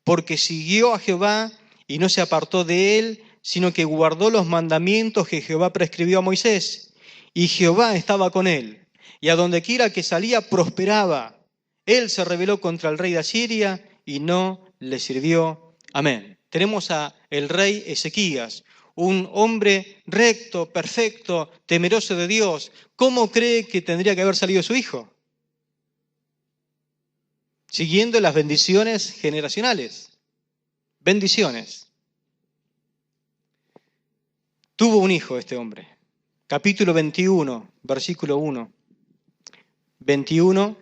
porque siguió a Jehová y no se apartó de él, sino que guardó los mandamientos que Jehová prescribió a Moisés. Y Jehová estaba con él, y a donde quiera que salía prosperaba. Él se rebeló contra el rey de Asiria y no le sirvió. Amén. Tenemos a el rey Ezequías, un hombre recto, perfecto, temeroso de Dios. ¿Cómo cree que tendría que haber salido su hijo? Siguiendo las bendiciones generacionales. Bendiciones. Tuvo un hijo este hombre. Capítulo 21, versículo 1. 21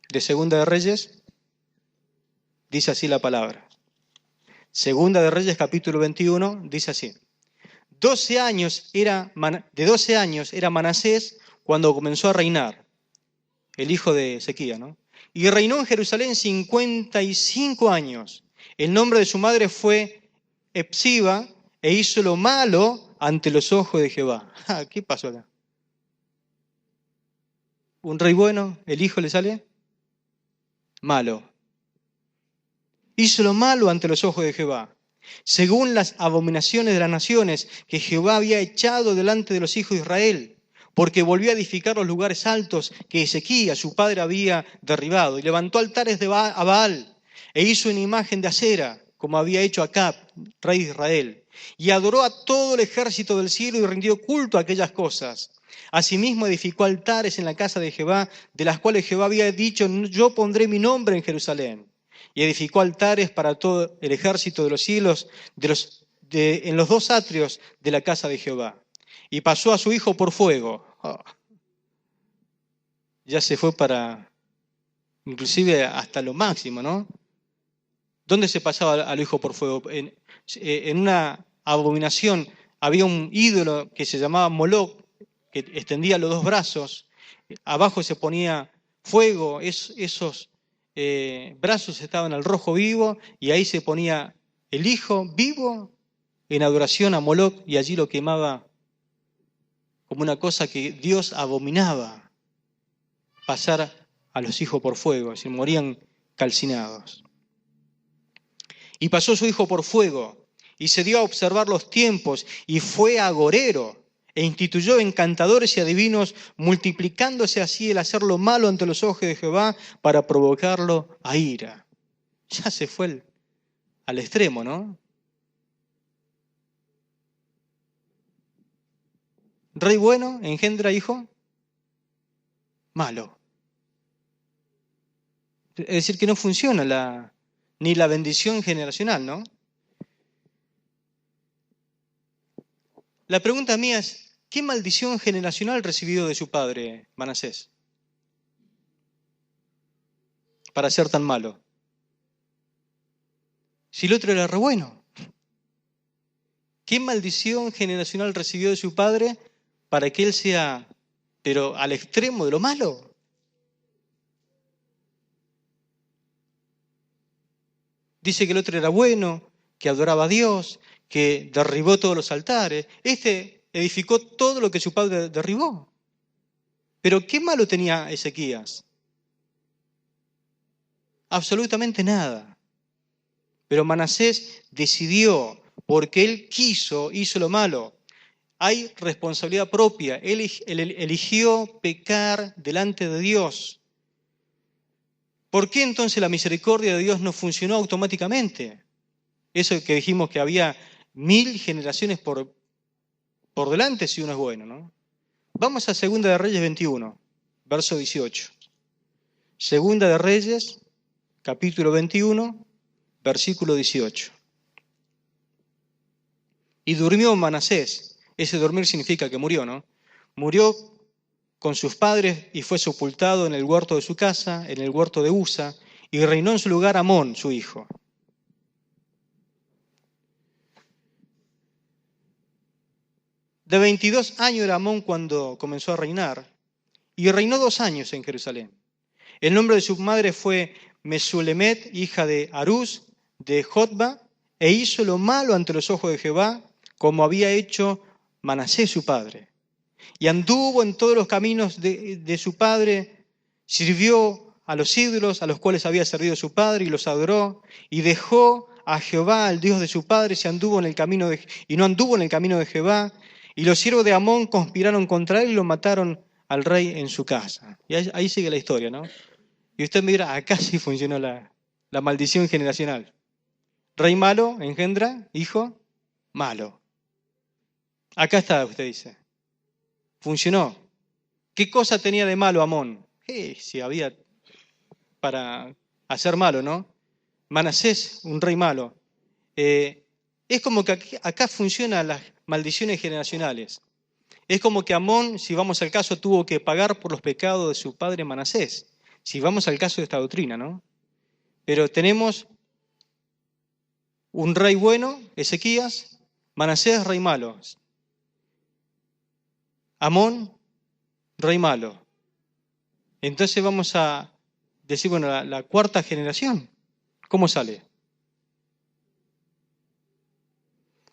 de Segunda de Reyes. Dice así la palabra. Segunda de Reyes, capítulo 21, dice así. De 12 años era Manasés cuando comenzó a reinar, el hijo de Ezequías, ¿no? Y reinó en Jerusalén 55 años. El nombre de su madre fue Epsiba e hizo lo malo ante los ojos de Jehová. ¿Qué pasó acá? Un rey bueno, el hijo le sale malo. Hizo lo malo ante los ojos de Jehová, según las abominaciones de las naciones que Jehová había echado delante de los hijos de Israel, porque volvió a edificar los lugares altos que Ezequías, su padre, había derribado, y levantó altares a Baal, e hizo una imagen de acera, como había hecho Acab, rey de Israel, y adoró a todo el ejército del cielo y rindió culto a aquellas cosas. Asimismo edificó altares en la casa de Jehová, de las cuales Jehová había dicho: yo pondré mi nombre en Jerusalén. Y edificó altares para todo el ejército de los cielos en los dos atrios de la casa de Jehová. Y pasó a su hijo por fuego. Ya se fue para, inclusive hasta lo máximo, ¿no? ¿Dónde se pasaba al hijo por fuego? En una abominación había un ídolo que se llamaba Moloc, que extendía los dos brazos. Abajo se ponía fuego, esos brazos estaban al rojo vivo y ahí se ponía el hijo vivo en adoración a Moloc y allí lo quemaba como una cosa que Dios abominaba, pasar a los hijos por fuego, se morían calcinados. Y pasó su hijo por fuego y se dio a observar los tiempos y fue agorero e instituyó encantadores y adivinos, multiplicándose así el hacer lo malo ante los ojos de Jehová para provocarlo a ira. Ya se fue al extremo, ¿no? Rey bueno engendra hijo malo. Es decir, que no funciona ni la bendición generacional, ¿no? La pregunta mía es, ¿qué maldición generacional recibió de su padre Manasés para ser tan malo? Si el otro era re bueno. ¿Qué maldición generacional recibió de su padre para que él sea, pero al extremo de lo malo? Dice que el otro era bueno, que adoraba a Dios, que derribó todos los altares. Este edificó todo lo que su padre derribó. Pero ¿qué malo tenía Ezequías? Absolutamente nada. Pero Manasés decidió porque él quiso, hizo lo malo. Hay responsabilidad propia. Él eligió pecar delante de Dios. ¿Por qué entonces la misericordia de Dios no funcionó automáticamente? Eso que dijimos que había 1000 generaciones por delante si uno es bueno, ¿no? Vamos a Segunda de Reyes 21, verso 18. Segunda de Reyes, capítulo 21, versículo 18. Y durmió Manasés. Ese dormir significa que murió, ¿no? Murió con sus padres y fue sepultado en el huerto de su casa, en el huerto de Usa, y reinó en su lugar Amón, su hijo. De 22 años era Amón cuando comenzó a reinar, y reinó 2 años en Jerusalén. El nombre de su madre fue Mesulemet, hija de Harús, de Jotba, e hizo lo malo ante los ojos de Jehová, como había hecho Manasés su padre. Y anduvo en todos los caminos de su padre, sirvió a los ídolos a los cuales había servido su padre y los adoró, y dejó a Jehová, el Dios de su padre, y no anduvo en el camino de Jehová, y los siervos de Amón conspiraron contra él y lo mataron al rey en su casa. Y ahí sigue la historia, ¿no? Y usted me dirá, acá sí funcionó la maldición generacional. Rey malo engendra hijo malo. Acá está, usted dice. Funcionó. ¿Qué cosa tenía de malo Amón? Si había para hacer malo, ¿no? Manasés, un rey malo. Es como que acá funcionan las maldiciones generacionales. Es como que Amón, si vamos al caso, tuvo que pagar por los pecados de su padre Manasés. Si vamos al caso de esta doctrina, ¿no? Pero tenemos un rey bueno, Ezequías, Manasés, rey malo. Amón, rey malo. Entonces vamos a decir, bueno, la cuarta generación, ¿cómo sale?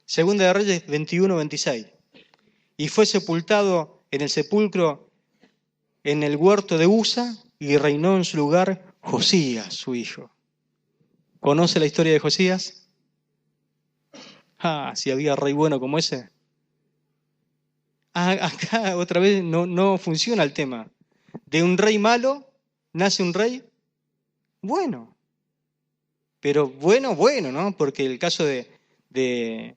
Segunda de Reyes 21, 26. Y fue sepultado en el sepulcro en el huerto de Usa y reinó en su lugar Josías, su hijo. ¿Conoce la historia de Josías? Si había rey bueno como ese. Acá otra vez no funciona el tema. De un rey malo nace un rey bueno. Pero bueno, ¿no? Porque el caso de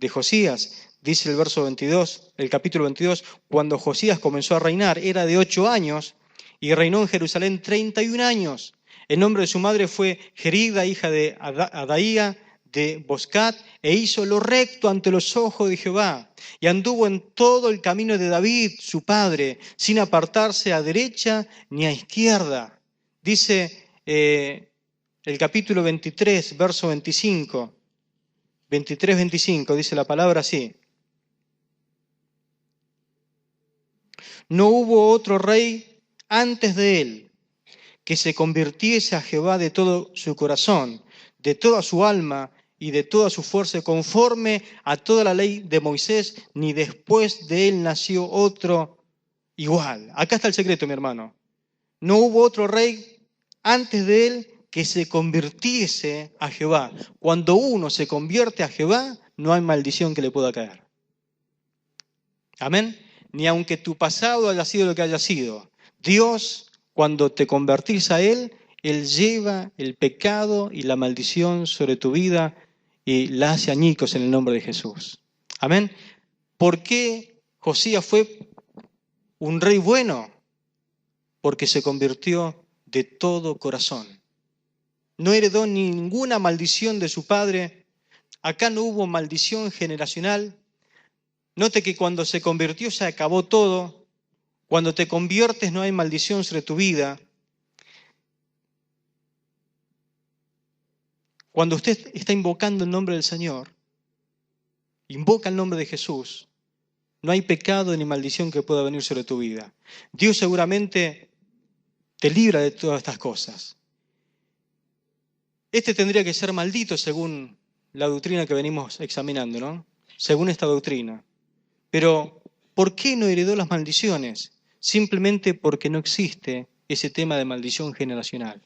Josías, dice el verso 22, el capítulo 22, cuando Josías comenzó a reinar, era de 8 años y reinó en Jerusalén 31 años. El nombre de su madre fue Gerida, hija de Adaía, de Boscat, e hizo lo recto ante los ojos de Jehová, y anduvo en todo el camino de David, su padre, sin apartarse a derecha ni a izquierda. Dice el capítulo 23, verso 25, 23-25, dice la palabra así. No hubo otro rey antes de él que se convirtiese a Jehová de todo su corazón, de toda su alma y de toda su fuerza, conforme a toda la ley de Moisés, ni después de él nació otro igual. Acá está el secreto, mi hermano. No hubo otro rey antes de él que se convirtiese a Jehová. Cuando uno se convierte a Jehová, no hay maldición que le pueda caer. Amén. Ni aunque tu pasado haya sido lo que haya sido. Dios, cuando te convertís a Él, Él lleva el pecado y la maldición sobre tu vida y la hace añicos en el nombre de Jesús. Amén. ¿Por qué Josías fue un rey bueno? Porque se convirtió de todo corazón. No heredó ninguna maldición de su padre. Acá no hubo maldición generacional. Note que cuando se convirtió se acabó todo. Cuando te conviertes no hay maldición sobre tu vida. Cuando usted está invocando el nombre del Señor, invoca el nombre de Jesús, no hay pecado ni maldición que pueda venir sobre tu vida. Dios seguramente te libra de todas estas cosas. Este tendría que ser maldito según la doctrina que venimos examinando, ¿no? Según esta doctrina. Pero, ¿por qué no heredó las maldiciones? Simplemente porque no existe ese tema de maldición generacional.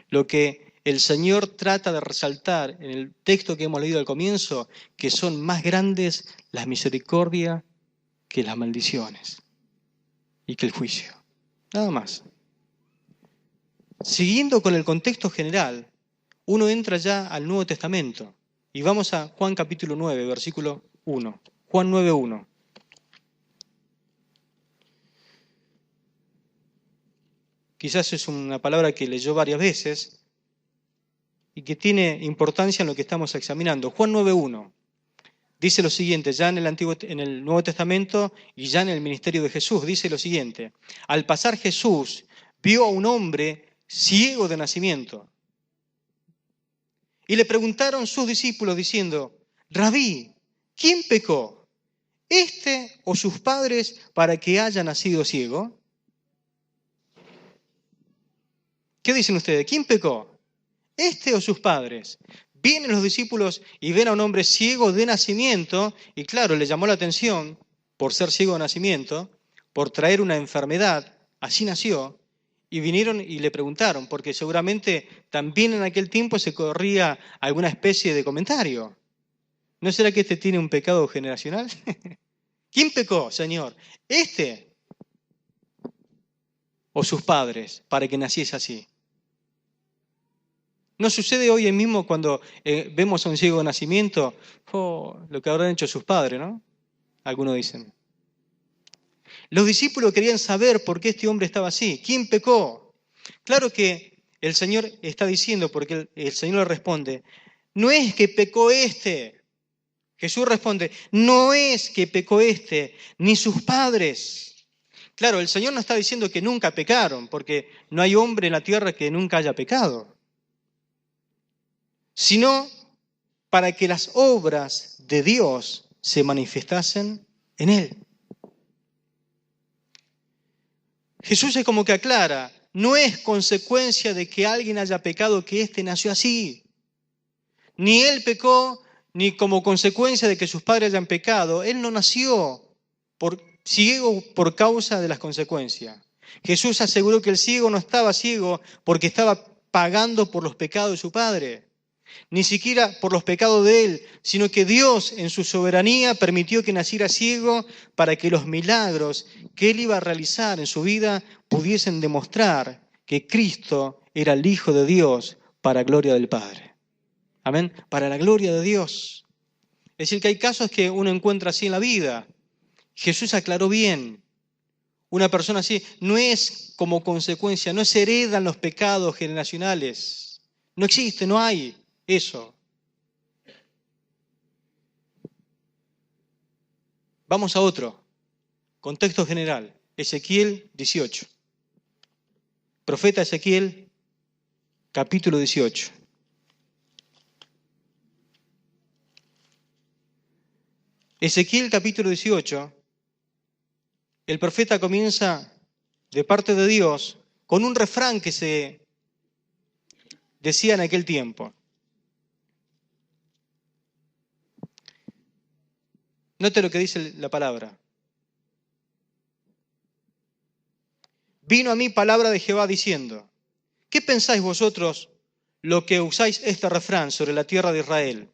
Lo que el Señor trata de resaltar en el texto que hemos leído al comienzo que son más grandes las misericordias que las maldiciones y que el juicio. Nada más. Siguiendo con el contexto general, uno entra ya al Nuevo Testamento y vamos a Juan capítulo 9, versículo 1. Juan 9:1. Quizás es una palabra que leyó varias veces y que tiene importancia en lo que estamos examinando. Juan 9:1 dice lo siguiente, ya en el Nuevo Testamento y ya en el ministerio de Jesús, dice lo siguiente: al pasar Jesús vio a un hombre ciego de nacimiento y le preguntaron sus discípulos diciendo: Rabí, ¿quién pecó, este o sus padres, para que haya nacido ciego? ¿Qué dicen ustedes? ¿Quién pecó? ¿Este o sus padres? Vienen los discípulos y ven a un hombre ciego de nacimiento, y claro, le llamó la atención por ser ciego de nacimiento, por traer una enfermedad, así nació, y vinieron y le preguntaron, porque seguramente también en aquel tiempo se corría alguna especie de comentario. ¿No será que este tiene un pecado generacional? ¿Quién pecó, Señor? ¿Este o sus padres, para que naciese así? ¿No sucede hoy mismo cuando vemos a un ciego de nacimiento? Oh, lo que habrán hecho sus padres, ¿no? Algunos dicen. Los discípulos querían saber por qué este hombre estaba así. ¿Quién pecó? Claro que el Señor está diciendo, porque el Señor le responde, no es que pecó este. Jesús responde, no es que pecó este, ni sus padres. Claro, el Señor no está diciendo que nunca pecaron, porque no hay hombre en la tierra que nunca haya pecado, sino para que las obras de Dios se manifestasen en él. Jesús es como que aclara, no es consecuencia de que alguien haya pecado que éste nació así. Ni él pecó, ni como consecuencia de que sus padres hayan pecado. Él no nació ciego por causa de las consecuencias. Jesús aseguró que el ciego no estaba ciego porque estaba pagando por los pecados de su padre, ni siquiera por los pecados de él, sino que Dios en su soberanía permitió que naciera ciego para que los milagros que él iba a realizar en su vida pudiesen demostrar que Cristo era el Hijo de Dios para gloria del Padre. Amén, para la gloria de Dios. Es decir, que hay casos que uno encuentra así en la vida. Jesús aclaró bien. Una persona así no es como consecuencia, no se heredan los pecados generacionales. No existe, no hay eso. Vamos a otro. Contexto general. Ezequiel 18. Profeta Ezequiel, capítulo 18. Ezequiel capítulo 18, el profeta comienza de parte de Dios con un refrán que se decía en aquel tiempo. Note lo que dice la palabra. Vino a mí palabra de Jehová diciendo, ¿qué pensáis vosotros lo que usáis este refrán sobre la tierra de Israel?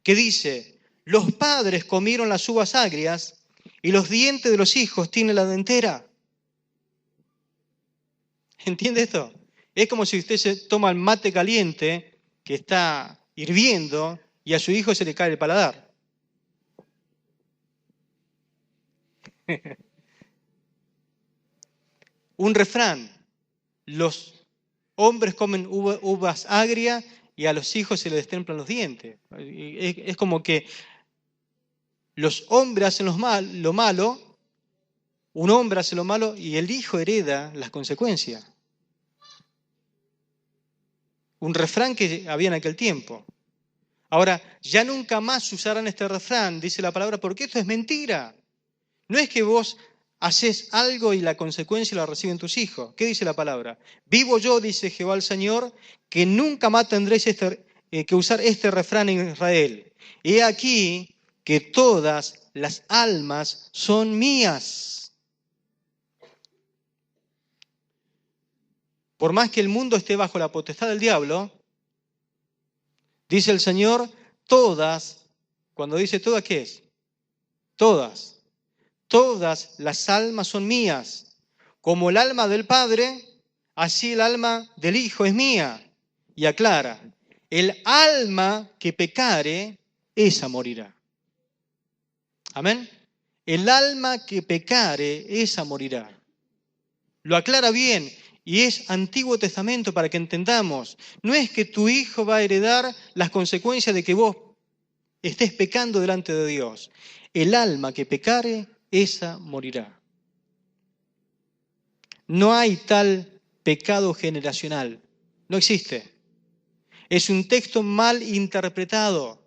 Que dice, los padres comieron las uvas agrias y los dientes de los hijos tienen la dentera. ¿Entiende esto? Es como si usted se toma el mate caliente que está hirviendo y a su hijo se le cae el paladar. Un refrán, los hombres comen uvas agrias y a los hijos se les destemplan los dientes. Es como que los hombres hacen lo malo, un hombre hace lo malo y el hijo hereda las consecuencias. Un refrán que había en aquel tiempo. Ahora, ya nunca más usarán este refrán, dice la palabra, porque esto es mentira. No es que vos haces algo y la consecuencia la reciben tus hijos. ¿Qué dice la palabra? Vivo yo, dice Jehová el Señor, que nunca más tendréis que usar este refrán en Israel. He aquí que todas las almas son mías. Por más que el mundo esté bajo la potestad del diablo, Dice el Señor, todas, cuando dice todas, ¿qué es? Todas. Todas las almas son mías. Como el alma del Padre, así el alma del Hijo es mía. Y aclara, el alma que pecare, esa morirá. Amén. El alma que pecare, esa morirá. Lo aclara bien y es Antiguo Testamento para que entendamos. No es que tu hijo va a heredar las consecuencias de que vos estés pecando delante de Dios. El alma que pecare, esa morirá. No hay tal pecado generacional. No existe. Es un texto mal interpretado.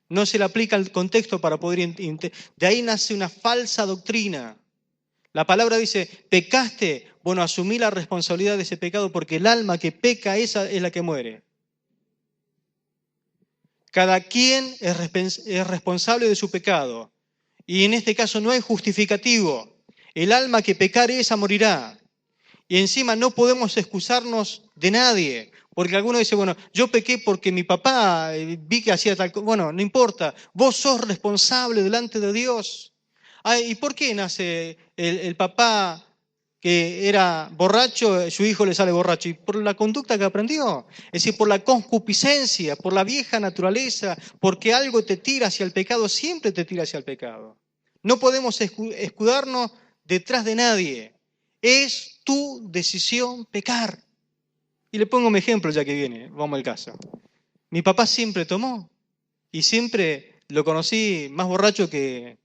No se le aplica el contexto para poder... De ahí nace una falsa doctrina. La palabra dice, pecaste, bueno, asumí la responsabilidad de ese pecado porque el alma que peca, esa es la que muere. Cada quien es responsable de su pecado. Y en este caso no hay justificativo. El alma que pecare, esa morirá. Y encima no podemos excusarnos de nadie. Porque alguno dice, bueno, yo pequé porque mi papá vi que hacía tal cosa. Bueno, no importa. Vos sos responsable delante de Dios. Ay, ¿y por qué nace el papá que era borracho, su hijo le sale borracho? Y por la conducta que aprendió. Es decir, por la concupiscencia, por la vieja naturaleza, porque algo te tira hacia el pecado, siempre te tira hacia el pecado. No podemos escudarnos detrás de nadie. Es tu decisión pecar. Y le pongo un ejemplo ya que viene, vamos al caso. Mi papá siempre tomó y siempre lo conocí más borracho que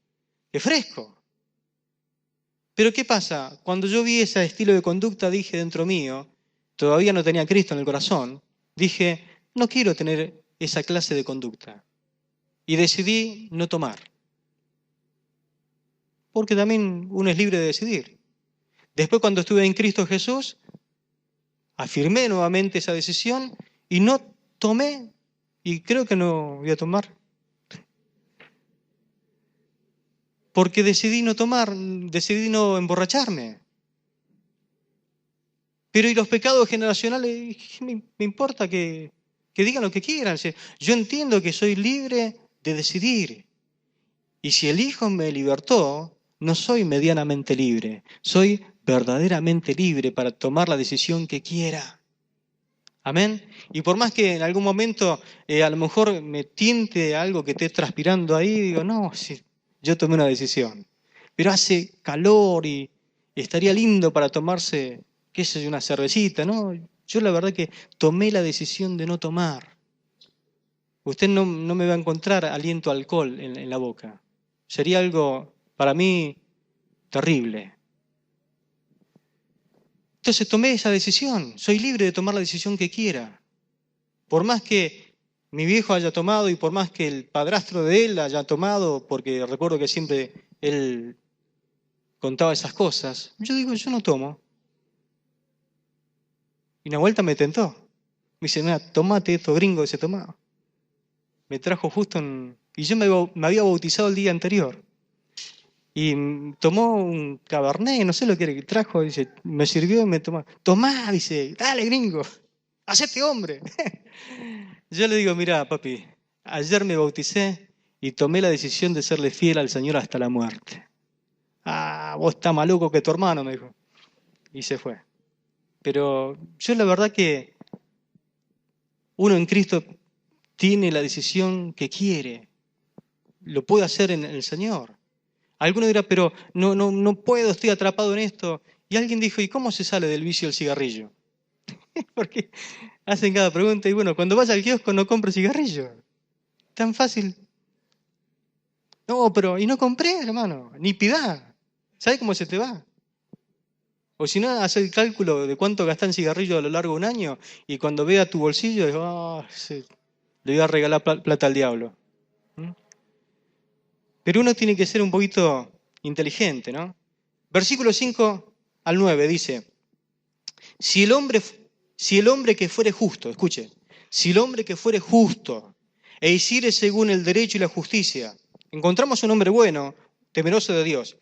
fresco. Pero ¿qué pasa? Cuando yo vi ese estilo de conducta, dije dentro mío, todavía no tenía a Cristo en el corazón, dije, no quiero tener esa clase de conducta. Y decidí no tomar. Porque también uno es libre de decidir. Después, cuando estuve en Cristo Jesús, afirmé nuevamente esa decisión y no tomé, y creo que no voy a tomar. Porque decidí no tomar, decidí no emborracharme. Pero ¿y los pecados generacionales? Me importa que digan lo que quieran. Yo entiendo que soy libre de decidir. Y si el Hijo me libertó, no soy medianamente libre. Soy verdaderamente libre para tomar la decisión que quiera. Amén. Y por más que en algún momento a lo mejor me tiente algo que esté transpirando ahí, digo, no, sí, yo tomé una decisión. Pero hace calor y estaría lindo para tomarse, qué sé yo, una cervecita, ¿no? Yo la verdad que tomé la decisión de no tomar. Usted no me va a encontrar aliento a alcohol en la boca. Sería algo para mí terrible. Entonces tomé esa decisión. Soy libre de tomar la decisión que quiera. Por más que mi viejo haya tomado y por más que el padrastro de él haya tomado, porque recuerdo que siempre él contaba esas cosas, yo digo, yo no tomo. Y una vuelta me tentó. Me dice, mira, tomate esto gringo que se tomaba. Me trajo justo en... Y yo me había bautizado el día anterior. Y tomó un cabernet, no sé lo que era que trajo, dice, me sirvió y me tomó. Tomá, dice, dale gringo, hacete hombre. Yo le digo, mira papi, ayer me bauticé y tomé la decisión de serle fiel al Señor hasta la muerte. Ah, vos estás más loco que tu hermano, me dijo. Y se fue. Pero yo la verdad que uno en Cristo tiene la decisión que quiere. Lo puede hacer en el Señor. Alguno dirá, pero no puedo, estoy atrapado en esto. Y alguien dijo, ¿y cómo se sale del vicio del cigarrillo? Porque hacen cada pregunta y bueno, cuando vas al kiosco no compres cigarrillo. Tan fácil. No, pero, y no compré, hermano, ni pidá. ¿Sabes cómo se te va? O si no, haz el cálculo de cuánto gastás en cigarrillo a lo largo de un año y cuando vea tu bolsillo, le voy a regalar plata al diablo. ¿Mm? Pero uno tiene que ser un poquito inteligente, ¿no? Versículo 5 al 9 dice, si el hombre que fuere justo, escuche, si el hombre que fuere justo e hiciere según el derecho y la justicia, encontramos un hombre bueno, temeroso de Dios,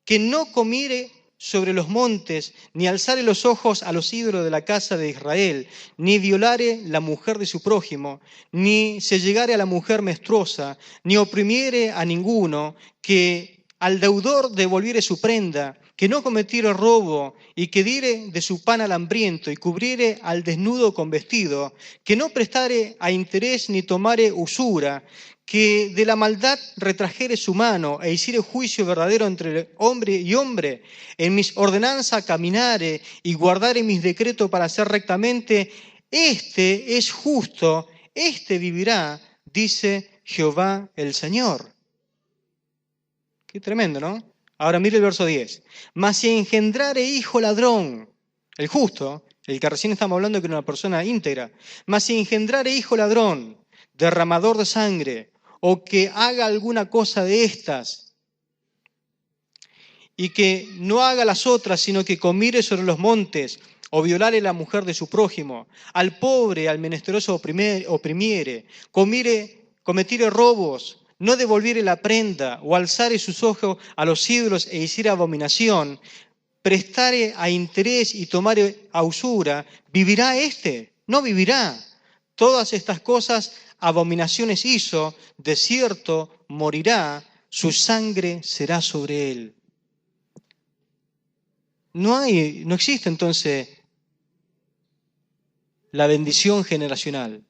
que no comiere sobre los montes, ni alzare los ojos a los ídolos de la casa de Israel, ni violare la mujer de su prójimo, ni se llegare a la mujer menstruosa, ni oprimiere a ninguno, que al deudor devolviere su prenda, que no cometiere robo, y que diere de su pan al hambriento, y cubriere al desnudo con vestido, que no prestare a interés ni tomare usura, que de la maldad retrajere su mano e hiciere juicio verdadero entre hombre y hombre, en mis ordenanzas caminare y guardare mis decretos para hacer rectamente, este es justo, este vivirá, dice Jehová el Señor. Qué tremendo, ¿no? Ahora mire el verso 10. Mas si engendrare hijo ladrón, el justo, el que recién estamos hablando que era una persona íntegra, mas si engendrare hijo ladrón, derramador de sangre, o que haga alguna cosa de estas, y que no haga las otras, sino que comiere sobre los montes, o violare la mujer de su prójimo, al pobre, al menesteroso oprimiere, cometiere robos, no devolviere la prenda, o alzare sus ojos a los ídolos e hiciere abominación, prestare a interés y tomare a usura, ¿vivirá éste? No vivirá. Todas estas cosas abominaciones hizo, de cierto morirá, su sangre será sobre él. No existe entonces la bendición generacional.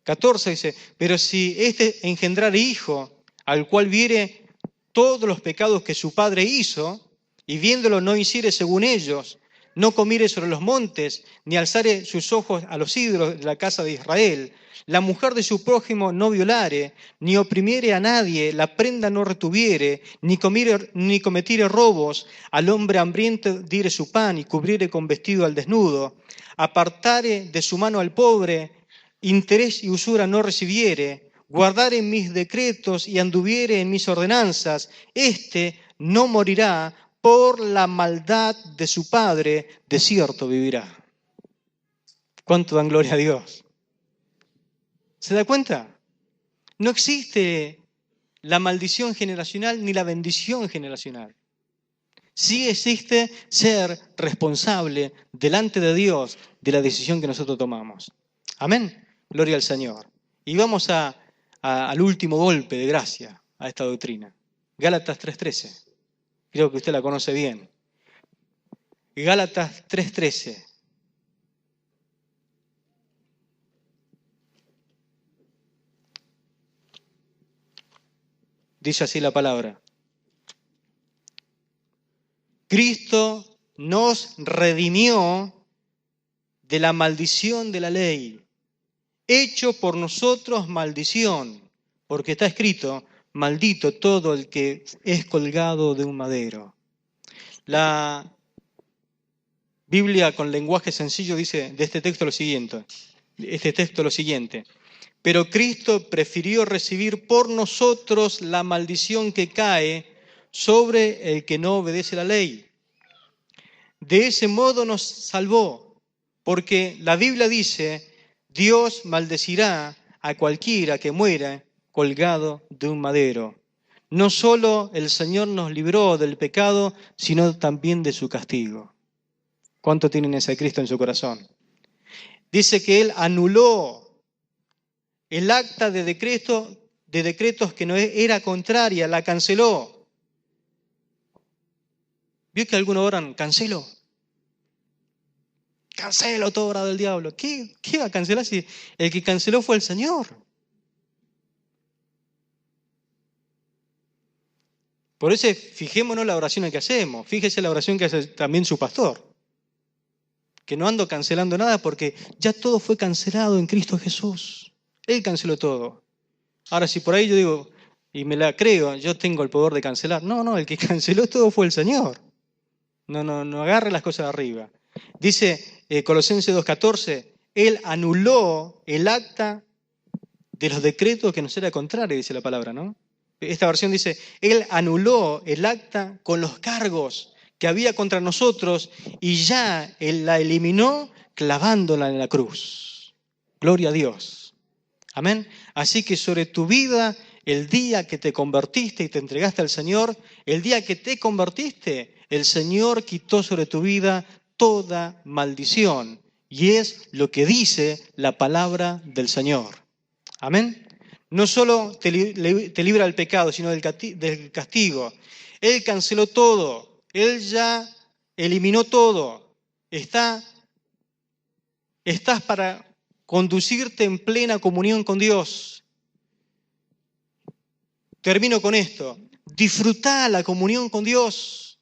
14 dice, pero si éste engendrare hijo, al cual viere todos los pecados que su padre hizo, y viéndolo no hiciere según ellos, no comiere sobre los montes, ni alzare sus ojos a los ídolos de la casa de Israel, la mujer de su prójimo no violare, ni oprimiere a nadie, la prenda no retuviere, ni cometiere robos, al hombre hambriento diere su pan y cubriere con vestido al desnudo, apartare de su mano al pobre, interés y usura no recibiere, guardare mis decretos y anduviere en mis ordenanzas, éste no morirá por la maldad de su padre, de cierto vivirá. ¿Cuánto dan gloria a Dios? ¿Se da cuenta? No existe la maldición generacional ni la bendición generacional. Sí existe ser responsable delante de Dios de la decisión que nosotros tomamos. Amén. Gloria al Señor. Y vamos al último golpe de gracia a esta doctrina. Gálatas 3:13. Creo que usted la conoce bien. Gálatas 3:13. Dice así la palabra. Cristo nos redimió de la maldición de la ley, hecho por nosotros maldición, porque está escrito, maldito todo el que es colgado de un madero. La Biblia con lenguaje sencillo dice de este texto lo siguiente. Pero Cristo prefirió recibir por nosotros la maldición que cae sobre el que no obedece la ley. De ese modo nos salvó, porque la Biblia dice, Dios maldecirá a cualquiera que muera colgado de un madero. No solo el Señor nos libró del pecado, sino también de su castigo. ¿Cuánto tienen ese Cristo en su corazón? Dice que Él anuló el acta de decretos que no era contraria, la canceló. ¿Vio que algunos oran, cancelo? Cancelo toda obra del diablo. ¿Qué va a cancelar si el que canceló fue el Señor? Por eso fijémonos la oración que hacemos. Fíjese la oración que hace también su pastor. Que no ando cancelando nada porque ya todo fue cancelado en Cristo Jesús. Él canceló todo. Ahora, si por ahí yo digo, y me la creo, yo tengo el poder de cancelar. No, el que canceló todo fue el Señor. No agarre las cosas de arriba. Dice Colosenses 2:14, Él anuló el acta de los decretos que nos era contrario, dice la palabra, ¿no? Esta versión dice, Él anuló el acta con los cargos que había contra nosotros y ya Él la eliminó clavándola en la cruz. Gloria a Dios. Amén. Así que sobre tu vida el día que te convertiste y te entregaste al Señor, el día que te convertiste, el Señor quitó sobre tu vida toda maldición. Y es lo que dice la palabra del Señor. Amén. No solo te libra del pecado, sino del castigo. Él canceló todo. Él ya eliminó todo. Estás para conducirte en plena comunión con Dios. Termino con esto. Disfrutá la comunión con Dios.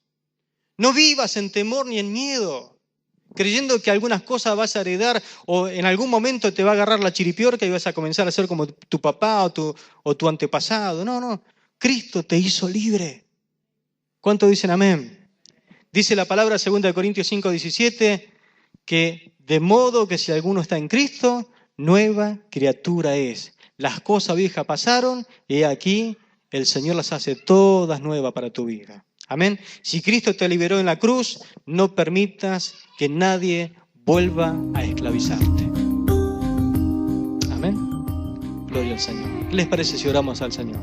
No vivas en temor ni en miedo, creyendo que algunas cosas vas a heredar o en algún momento te va a agarrar la chiripiorca y vas a comenzar a ser como tu papá o tu antepasado. No. Cristo te hizo libre. ¿Cuántos dicen amén? Dice la palabra 2 Corintios 5:17 que de modo que si alguno está en Cristo, nueva criatura es. Las cosas viejas pasaron y aquí el Señor las hace todas nuevas para tu vida. Amén. Si Cristo te liberó en la cruz, no permitas que nadie vuelva a esclavizarte. Amén. Gloria al Señor. ¿Qué les parece si oramos al Señor?